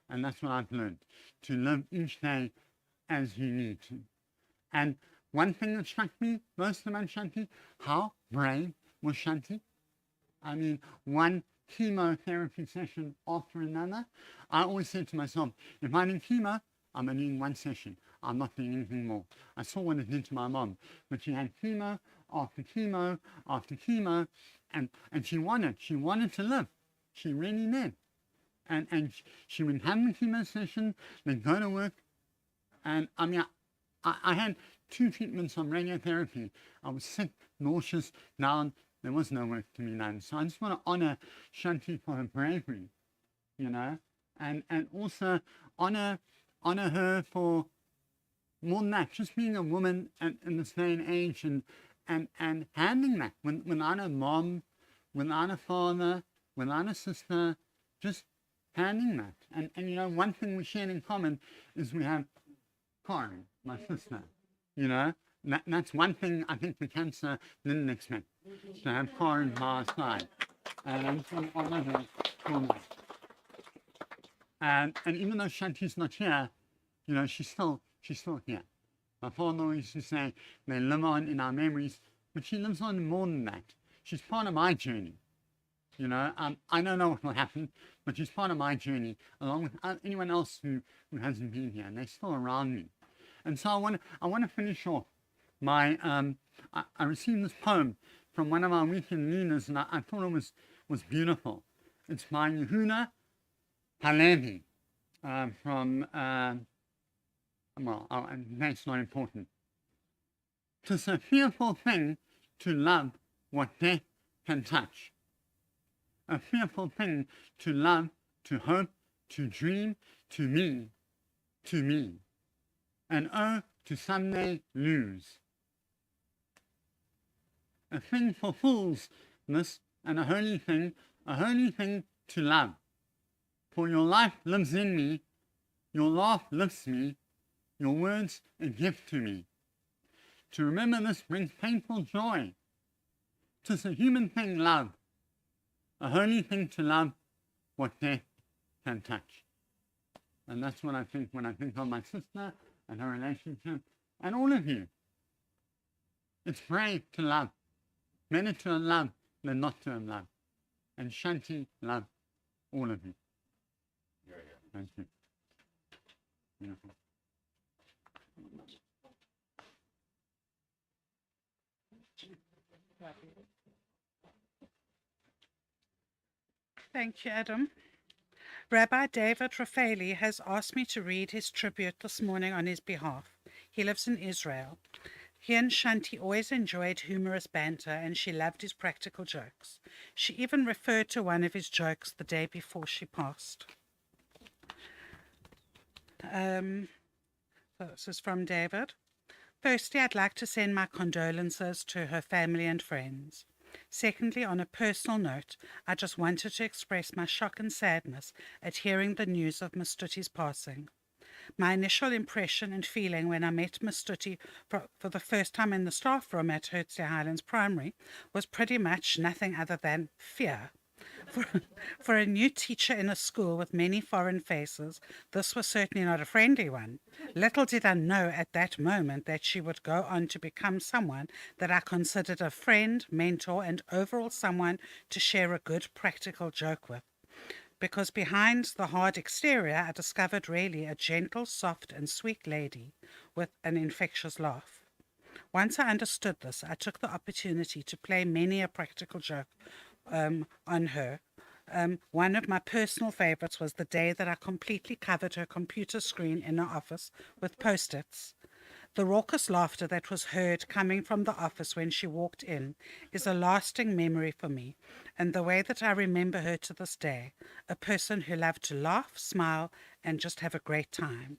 And that's what I've learned, to live each day as you need to. And one thing that struck me most about Shanti, how brave was Shanti? I mean, one chemotherapy session after another. I always said to myself, if I need chemo, I'm only in one session. I'm not doing anything more. I saw what it did to my mom. But she had chemo after chemo after chemo, and she wanted to live. She really did. And she would have the chemo session, then go to work. And I mean, I had 2 treatments on radiotherapy. I was sick, nauseous, down, There was no work to be done. So I just want to honor Shanti for her bravery, you know, and also honor her for more than that, just being a woman in this day and age and handling that without a mom, without a father, without a sister, just handling that. And you know, one thing we share in common is we have Karen, my sister, you know. That's one thing I think the cancer didn't expect, to have Karen by our side. And I'm just going to honor her for that. And even though Shanti's not here, you know, she's still here. My father used to say they live on in our memories, but she lives on more than that. She's part of my journey. You know, I don't know what will happen, but she's part of my journey, along with anyone else who hasn't been here, and they're still around me. And so I want to finish off my I received this poem from one of our weekend leaders, and I thought it was beautiful. It's by Yehuda Halevi from that's not important. 'Tis a fearful thing to love what death can touch. A fearful thing to love, to hope, to dream, to me, and oh, to someday lose. A thing for fools, this, and a holy thing to love. For your life lives in me, your laugh lifts me, your words a gift to me. To remember this brings painful joy. 'Tis a human thing, love, a holy thing to love what death can touch. And that's what I think when I think of my sister and her relationship, and all of you. It's brave to love. Better to love than not to love. And Shanti love all of you. Thank you. Beautiful. Thank you, Adam. Rabbi David Raffaeli has asked me to read his tribute this morning on his behalf. He lives in Israel. He and Shanti always enjoyed humorous banter, and she loved his practical jokes. She even referred to one of his jokes the day before she passed. So this is from David. Firstly, I'd like to send my condolences to her family and friends. Secondly, on a personal note, I just wanted to express my shock and sadness at hearing the news of Miss Stutti's passing. My initial impression and feeling when I met Miss Stuti for the first time in the staff room at Hurtsey Highlands Primary was pretty much nothing other than fear. For a new teacher in a school with many foreign faces, this was certainly not a friendly one. Little did I know at that moment that she would go on to become someone that I considered a friend, mentor, and overall someone to share a good practical joke with. Because behind the hard exterior, I discovered really a gentle, soft, and sweet lady with an infectious laugh. Once I understood this, I took the opportunity to play many a practical joke on her. One of my personal favorites was the day that I completely covered her computer screen in her office with post-its. The raucous laughter that was heard coming from the office when she walked in is a lasting memory for me, and the way that I remember her to this day, a person who loved to laugh, smile, and just have a great time.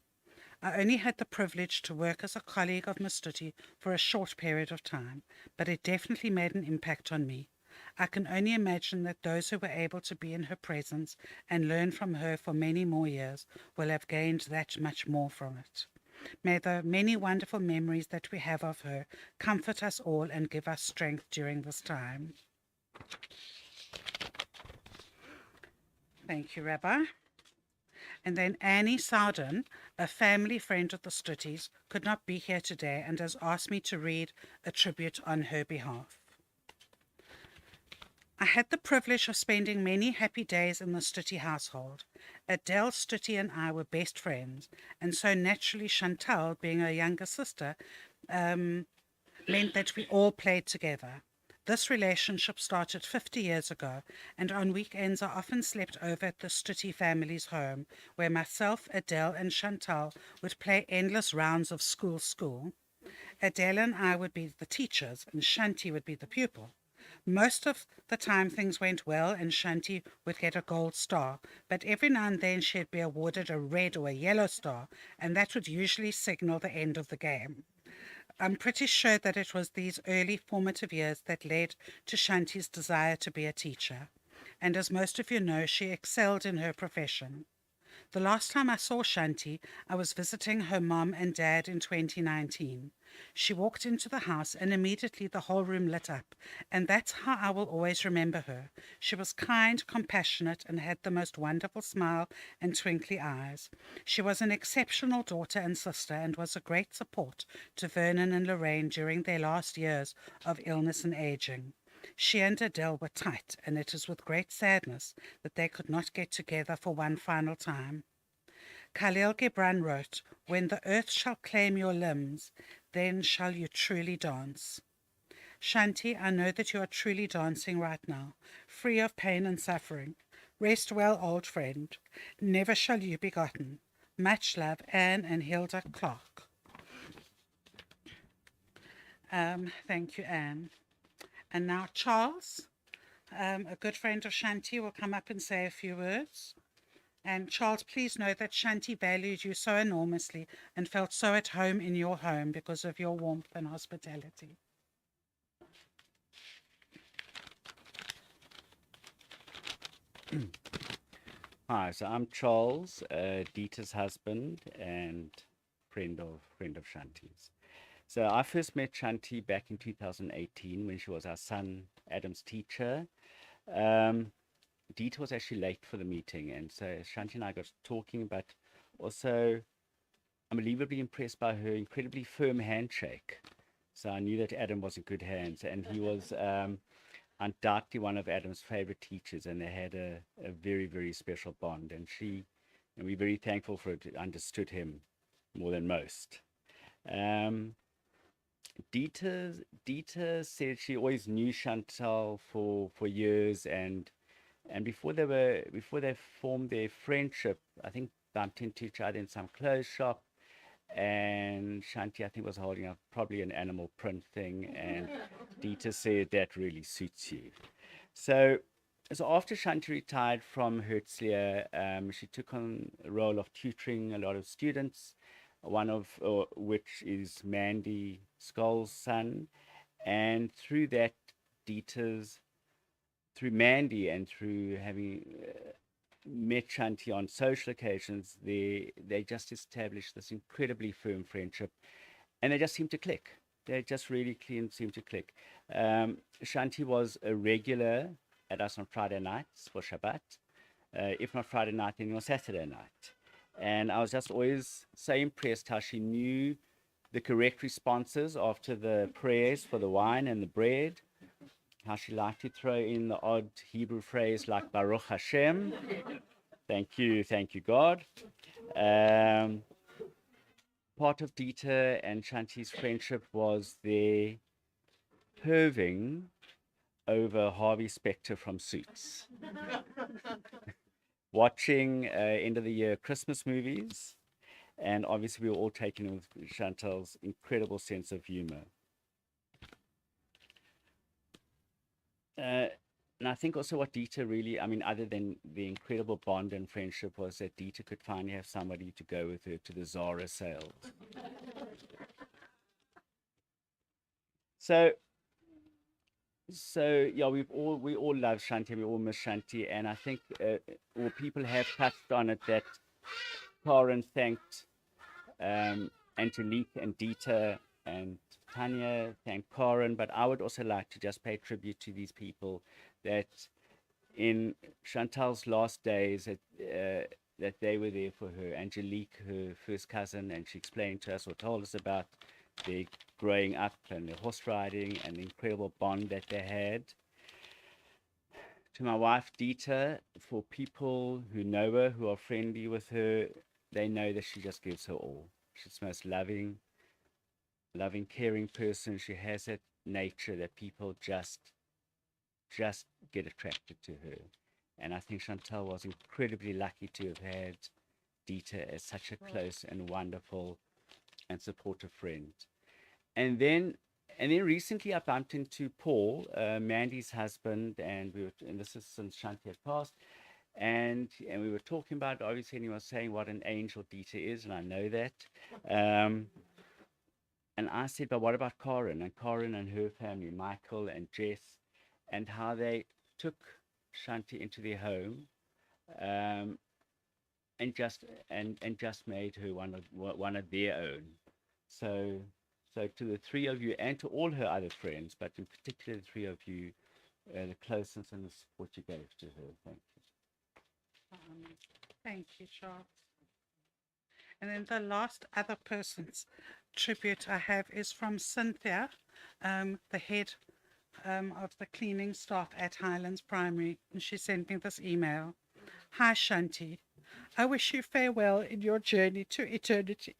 I only had the privilege to work as a colleague of Miss Stuti for a short period of time, but it definitely made an impact on me. I can only imagine that those who were able to be in her presence and learn from her for many more years will have gained that much more from it. May the many wonderful memories that we have of her comfort us all and give us strength during this time. Thank you, Rabbi. And then Annie Sowden, a family friend of the Stutties, could not be here today and has asked me to read a tribute on her behalf. I had the privilege of spending many happy days in the Stuti household. Adele Stuti and I were best friends, and so naturally Chantal, being her younger sister, meant that we all played together. This relationship started 50 years ago, and on weekends I often slept over at the Stuti family's home, where myself, Adele, and Chantal would play endless rounds of school. Adele and I would be the teachers, and Shanti would be the pupil. Most of the time things went well and Shanti would get a gold star, but every now and then she'd be awarded a red or a yellow star, and that would usually signal the end of the game. I'm pretty sure that it was these early formative years that led to Shanti's desire to be a teacher. And as most of you know, she excelled in her profession. The last time I saw Shanti, I was visiting her mom and dad in 2019. She walked into the house and immediately the whole room lit up, and that's how I will always remember her. She was kind, compassionate, and had the most wonderful smile and twinkly eyes. She was an exceptional daughter and sister and was a great support to Vernon and Lorraine during their last years of illness and aging. She and Adele were tight, and it is with great sadness that they could not get together for one final time. Khalil Gibran wrote, "When the earth shall claim your limbs, then shall you truly dance." Shanti, I know that you are truly dancing right now, free of pain and suffering. Rest well, old friend. Never shall you be forgotten. Much love, Anne and Hilda Clark. Thank you, Anne. And now Charles, a good friend of Shanti, will come up and say a few words. And Charles, please know that Shanti valued you so enormously and felt so at home in your home because of your warmth and hospitality. Hi, so I'm Charles, Dita's husband and friend of Shanti's. So I first met Shanti back in 2018 when she was our son Adam's teacher. Dita was actually late for the meeting, and so Shanti and I got talking, but also unbelievably impressed by her incredibly firm handshake. So I knew that Adam was in good hands, and he was undoubtedly one of Adam's favorite teachers, and they had a very, very special bond. And we're very thankful for it, understood him more than most. Dita said she always knew Chantal for years, and before they formed their friendship, I think bumped into each other in some clothes shop, and Shanti, I think, was holding up probably an animal print thing, and Dita said that really suits you. So after Shanti retired from Herzliya, she took on a role of tutoring a lot of students, one of which is Mandy Skoll's son, and through that, through Mandy and through having met Shanti on social occasions, they just established this incredibly firm friendship, and they just seemed to click. They just really seemed to click. Shanti was a regular at us on Friday nights for Shabbat. If not Friday night, then on Saturday night. And I was just always so impressed how she knew the correct responses after the prayers for the wine and the bread, how she liked to throw in the odd Hebrew phrase like Baruch Hashem. Thank you, God. Part of Dita and Shanti's friendship was their perving over Harvey Specter from Suits. Watching end of the year Christmas movies, and obviously we were all taken with Chantal's incredible sense of humor. And I think also what Dita really, I mean, other than the incredible bond and friendship, was that Dita could finally have somebody to go with her to the Zara sales. So yeah, we all love Shanti, we all miss Shanti, and I think people have touched on it that Karen thanked Angelique and Dita, and Tanya thanked Karen, but I would also like to just pay tribute to these people that in Chantal's last days that they were there for her. Angelique, her first cousin, and she explained to us or told us about their growing up and their horse riding and the incredible bond that they had. To my wife Dita, for people who know her, who are friendly with her, they know that she just gives her all. She's the most loving, caring person. She has that nature that people just get attracted to her. And I think Chantal was incredibly lucky to have had Dita as such a close and wonderful and supportive friend. And then And then recently I bumped into Paul, Mandy's husband, and this is since Shanti had passed, and we were talking about, obviously, and he was saying what an angel Dita is, and I know that. And I said, but what about Corin and her family, Michael and Jess, and how they took Shanti into their home, and just made her one of their own. So to the three of you and to all her other friends, but in particular the three of you, the closeness and the support you gave to her. Thank you. Thank you, Charles. And then the last other person's tribute I have is from Cynthia, the head of the cleaning staff at Highlands Primary. And she sent me this email. Hi, Shanti. I wish you farewell in your journey to eternity.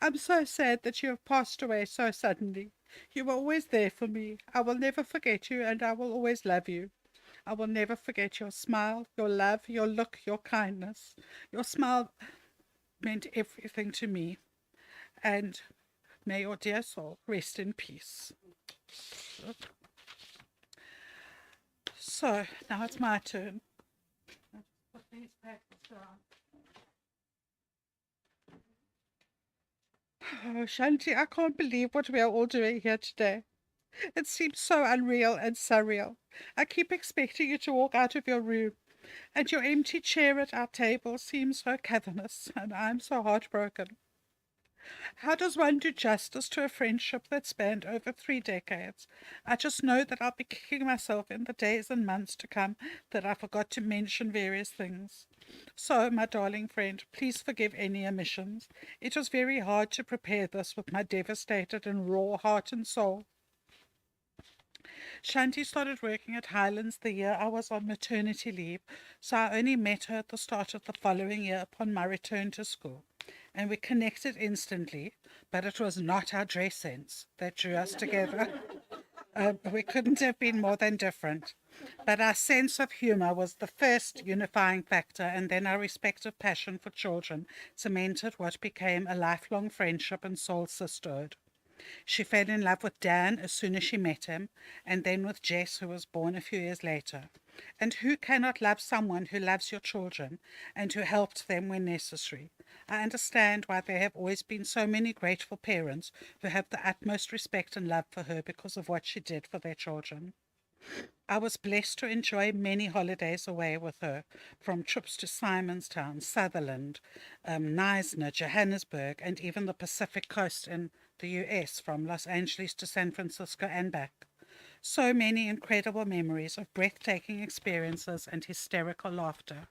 I'm so sad that you have passed away so suddenly. You were always there for me. I will never forget you, and I will always love you. I will never forget your smile, your love, your look, your kindness. Your smile meant everything to me. And may your dear soul rest in peace. So, now it's my turn. Put these papers down. Oh, Shanti, I can't believe what we are all doing here today. It seems so unreal and surreal. I keep expecting you to walk out of your room, and your empty chair at our table seems so cavernous, and I'm so heartbroken. How does one do justice to a friendship that spanned over 3 decades? I just know that I'll be kicking myself in the days and months to come that I forgot to mention various things. So, my darling friend, please forgive any omissions. It was very hard to prepare this with my devastated and raw heart and soul. Shanti started working at Highlands the year I was on maternity leave, so I only met her at the start of the following year upon my return to school. And we connected instantly, but it was not our dress sense that drew us together. We couldn't have been more than different. But our sense of humour was the first unifying factor, and then our respective passion for children cemented what became a lifelong friendship and soul sisterhood. She fell in love with Dan as soon as she met him, and then with Jess, who was born a few years later. And who cannot love someone who loves your children and who helped them when necessary? I understand why there have always been so many grateful parents who have the utmost respect and love for her because of what she did for their children. I was blessed to enjoy many holidays away with her, from trips to Simonstown, Sutherland, Neisner, Johannesburg, and even the Pacific coast in the US, from Los Angeles to San Francisco and back. So many incredible memories of breathtaking experiences and hysterical laughter.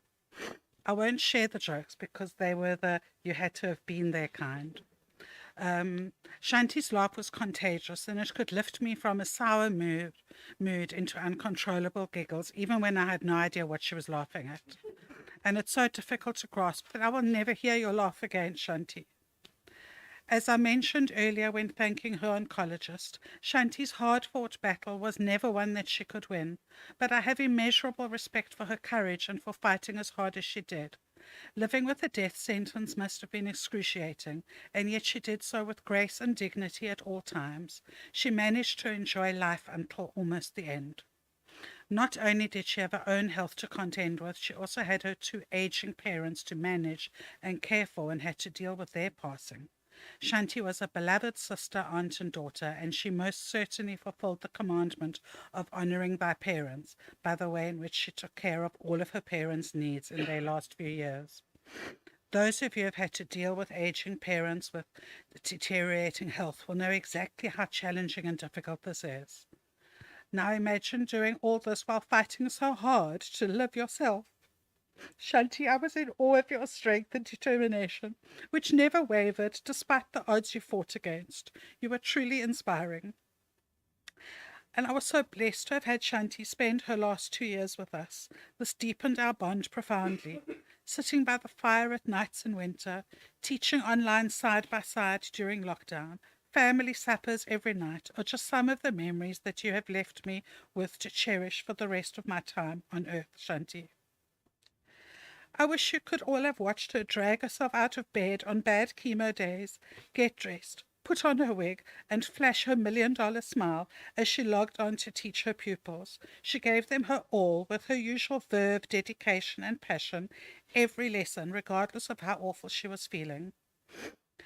I won't share the jokes because they were the you had to have been there kind. Shanti's laugh was contagious, and it could lift me from a sour mood into uncontrollable giggles, even when I had no idea what she was laughing at. And it's so difficult to grasp that I will never hear your laugh again, Shanti. As I mentioned earlier when thanking her oncologist, Shanti's hard-fought battle was never one that she could win, but I have immeasurable respect for her courage and for fighting as hard as she did. Living with a death sentence must have been excruciating, and yet she did so with grace and dignity at all times. She managed to enjoy life until almost the end. Not only did she have her own health to contend with, she also had her 2 aging parents to manage and care for and had to deal with their passing. Shanti was a beloved sister, aunt, and daughter, and she most certainly fulfilled the commandment of honouring thy parents by the way in which she took care of all of her parents' needs in their last few years. Those of you who have had to deal with aging parents with deteriorating health will know exactly how challenging and difficult this is. Now imagine doing all this while fighting so hard to live yourself. Shanti, I was in awe of your strength and determination, which never wavered despite the odds you fought against. You were truly inspiring. And I was so blessed to have had Shanti spend her last 2 years with us. This deepened our bond profoundly. Sitting by the fire at nights in winter, teaching online side by side during lockdown, family suppers every night are just some of the memories that you have left me with to cherish for the rest of my time on earth, Shanti. I wish you could all have watched her drag herself out of bed on bad chemo days, get dressed, put on her wig, and flash her $1,000,000 smile as she logged on to teach her pupils. She gave them her all with her usual verve, dedication, and passion, every lesson, regardless of how awful she was feeling.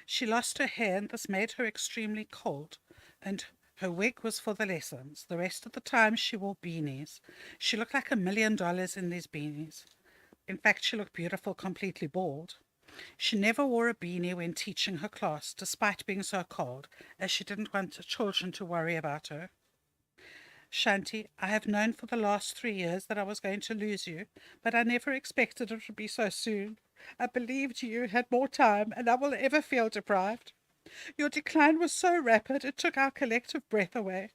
She lost her hair, and this made her extremely cold, and her wig was for the lessons. The rest of the time she wore beanies. She looked like $1,000,000 in these beanies. In fact, she looked beautiful, completely bald. She never wore a beanie when teaching her class, despite being so cold, as she didn't want the children to worry about her. Shanti, I have known for the last 3 years that I was going to lose you, but I never expected it would be so soon. I believed you had more time, and I will ever feel deprived. Your decline was so rapid it took our collective breath away.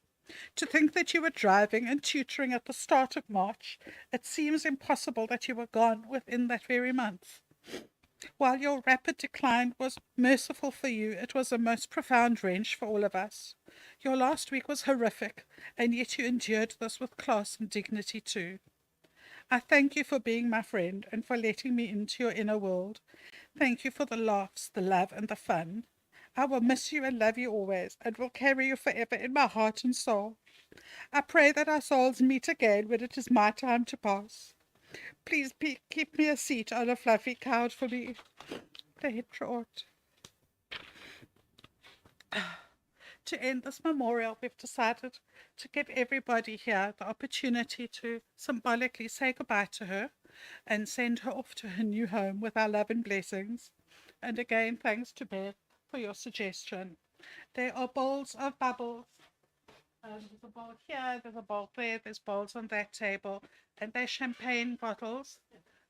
To think that you were driving and tutoring at the start of March, it seems impossible that you were gone within that very month. While your rapid decline was merciful for you, it was a most profound wrench for all of us. Your last week was horrific, and yet you endured this with class and dignity too. I thank you for being my friend and for letting me into your inner world. Thank you for the laughs, the love, and the fun. I will miss you and love you always, and will carry you forever in my heart and soul. I pray that our souls meet again when it is my time to pass. Please keep me a seat on a fluffy couch for me. To end this memorial, we've decided to give everybody here the opportunity to symbolically say goodbye to her and send her off to her new home with our love and blessings. And again, thanks to Beth for your suggestion. There are bowls of bubbles. There's a bowl here, there's a bowl there, there's bowls on that table, and they're champagne bottles.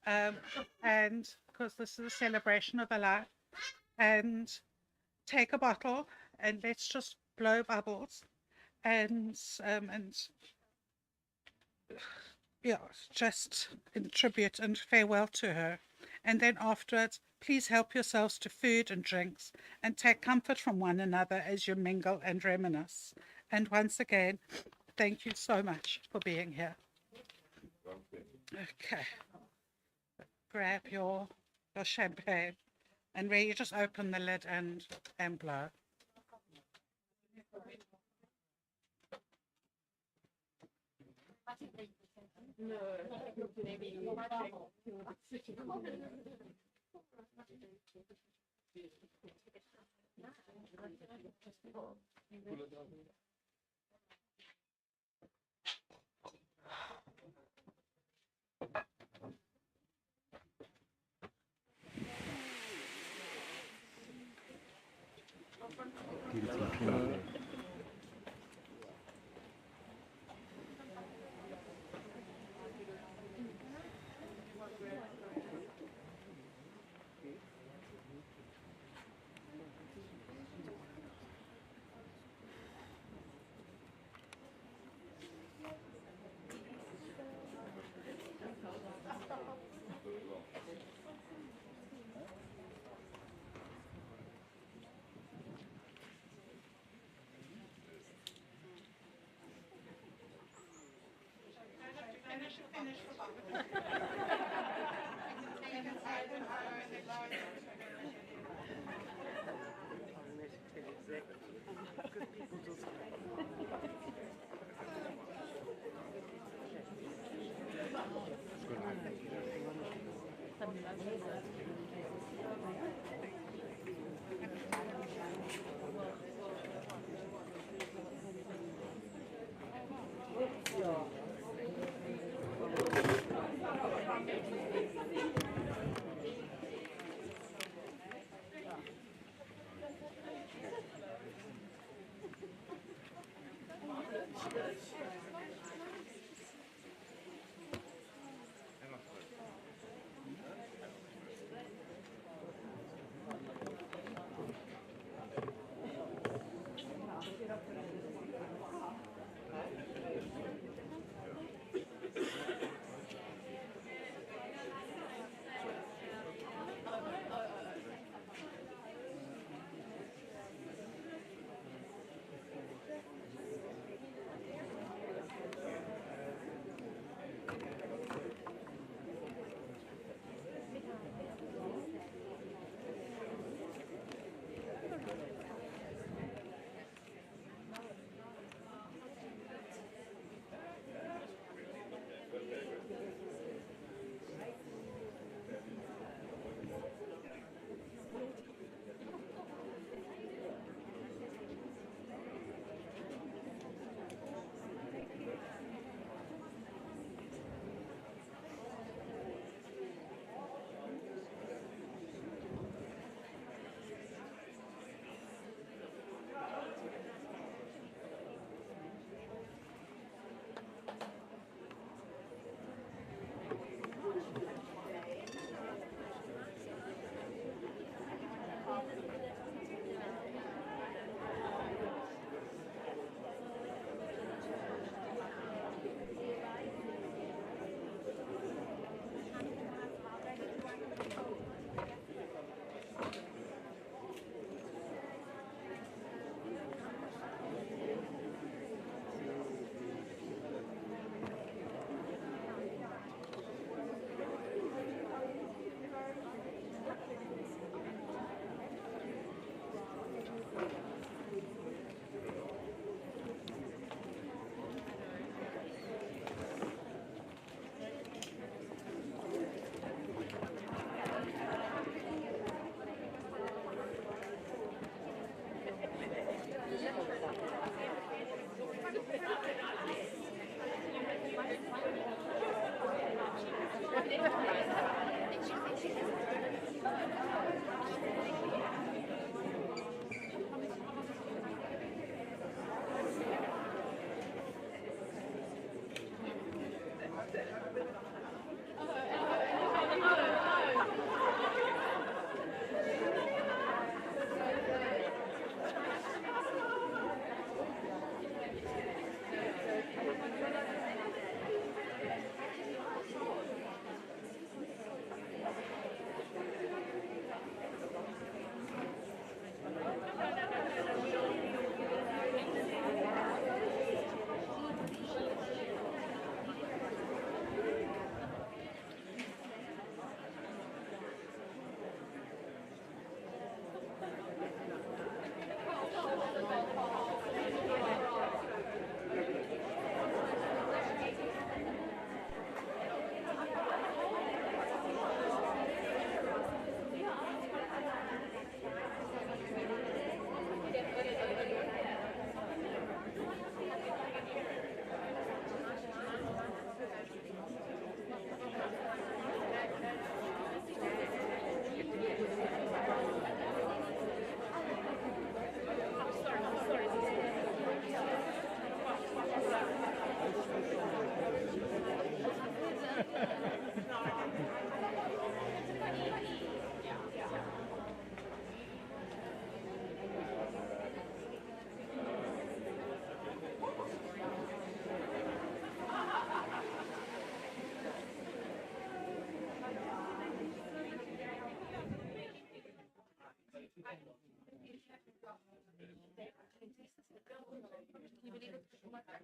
And because this is a celebration of a life, and take a bottle and let's just blow bubbles and yeah, just in tribute and farewell to her. And then afterwards, please help yourselves to food and drinks and take comfort from one another as you mingle and reminisce. And once again, thank you so much for being here. Okay. Grab your champagne, and where you just open the lid and blow.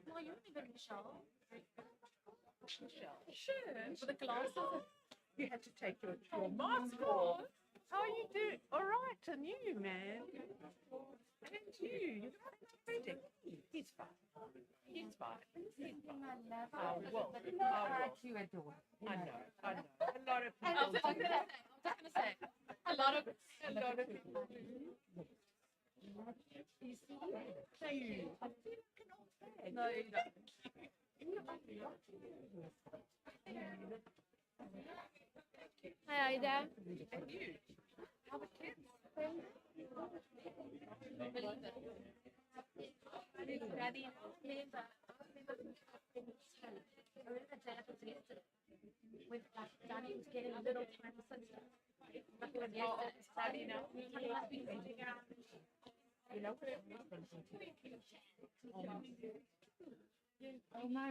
No, you remember Michelle? Sure. With the glasses. You had to take your mask off. How you do? All right, and you, man. And you. You're not He's fine. He's fine. He's fine. I will. You adore. I know. A lot of people. I was just gonna say. A lot of people. You see? Thank you. I feel like an old bag. no, you don't. Hi, are you there? And you. How the kids? Daddy, with Daddy was getting a little time sensitive. Daddy now. Oh no.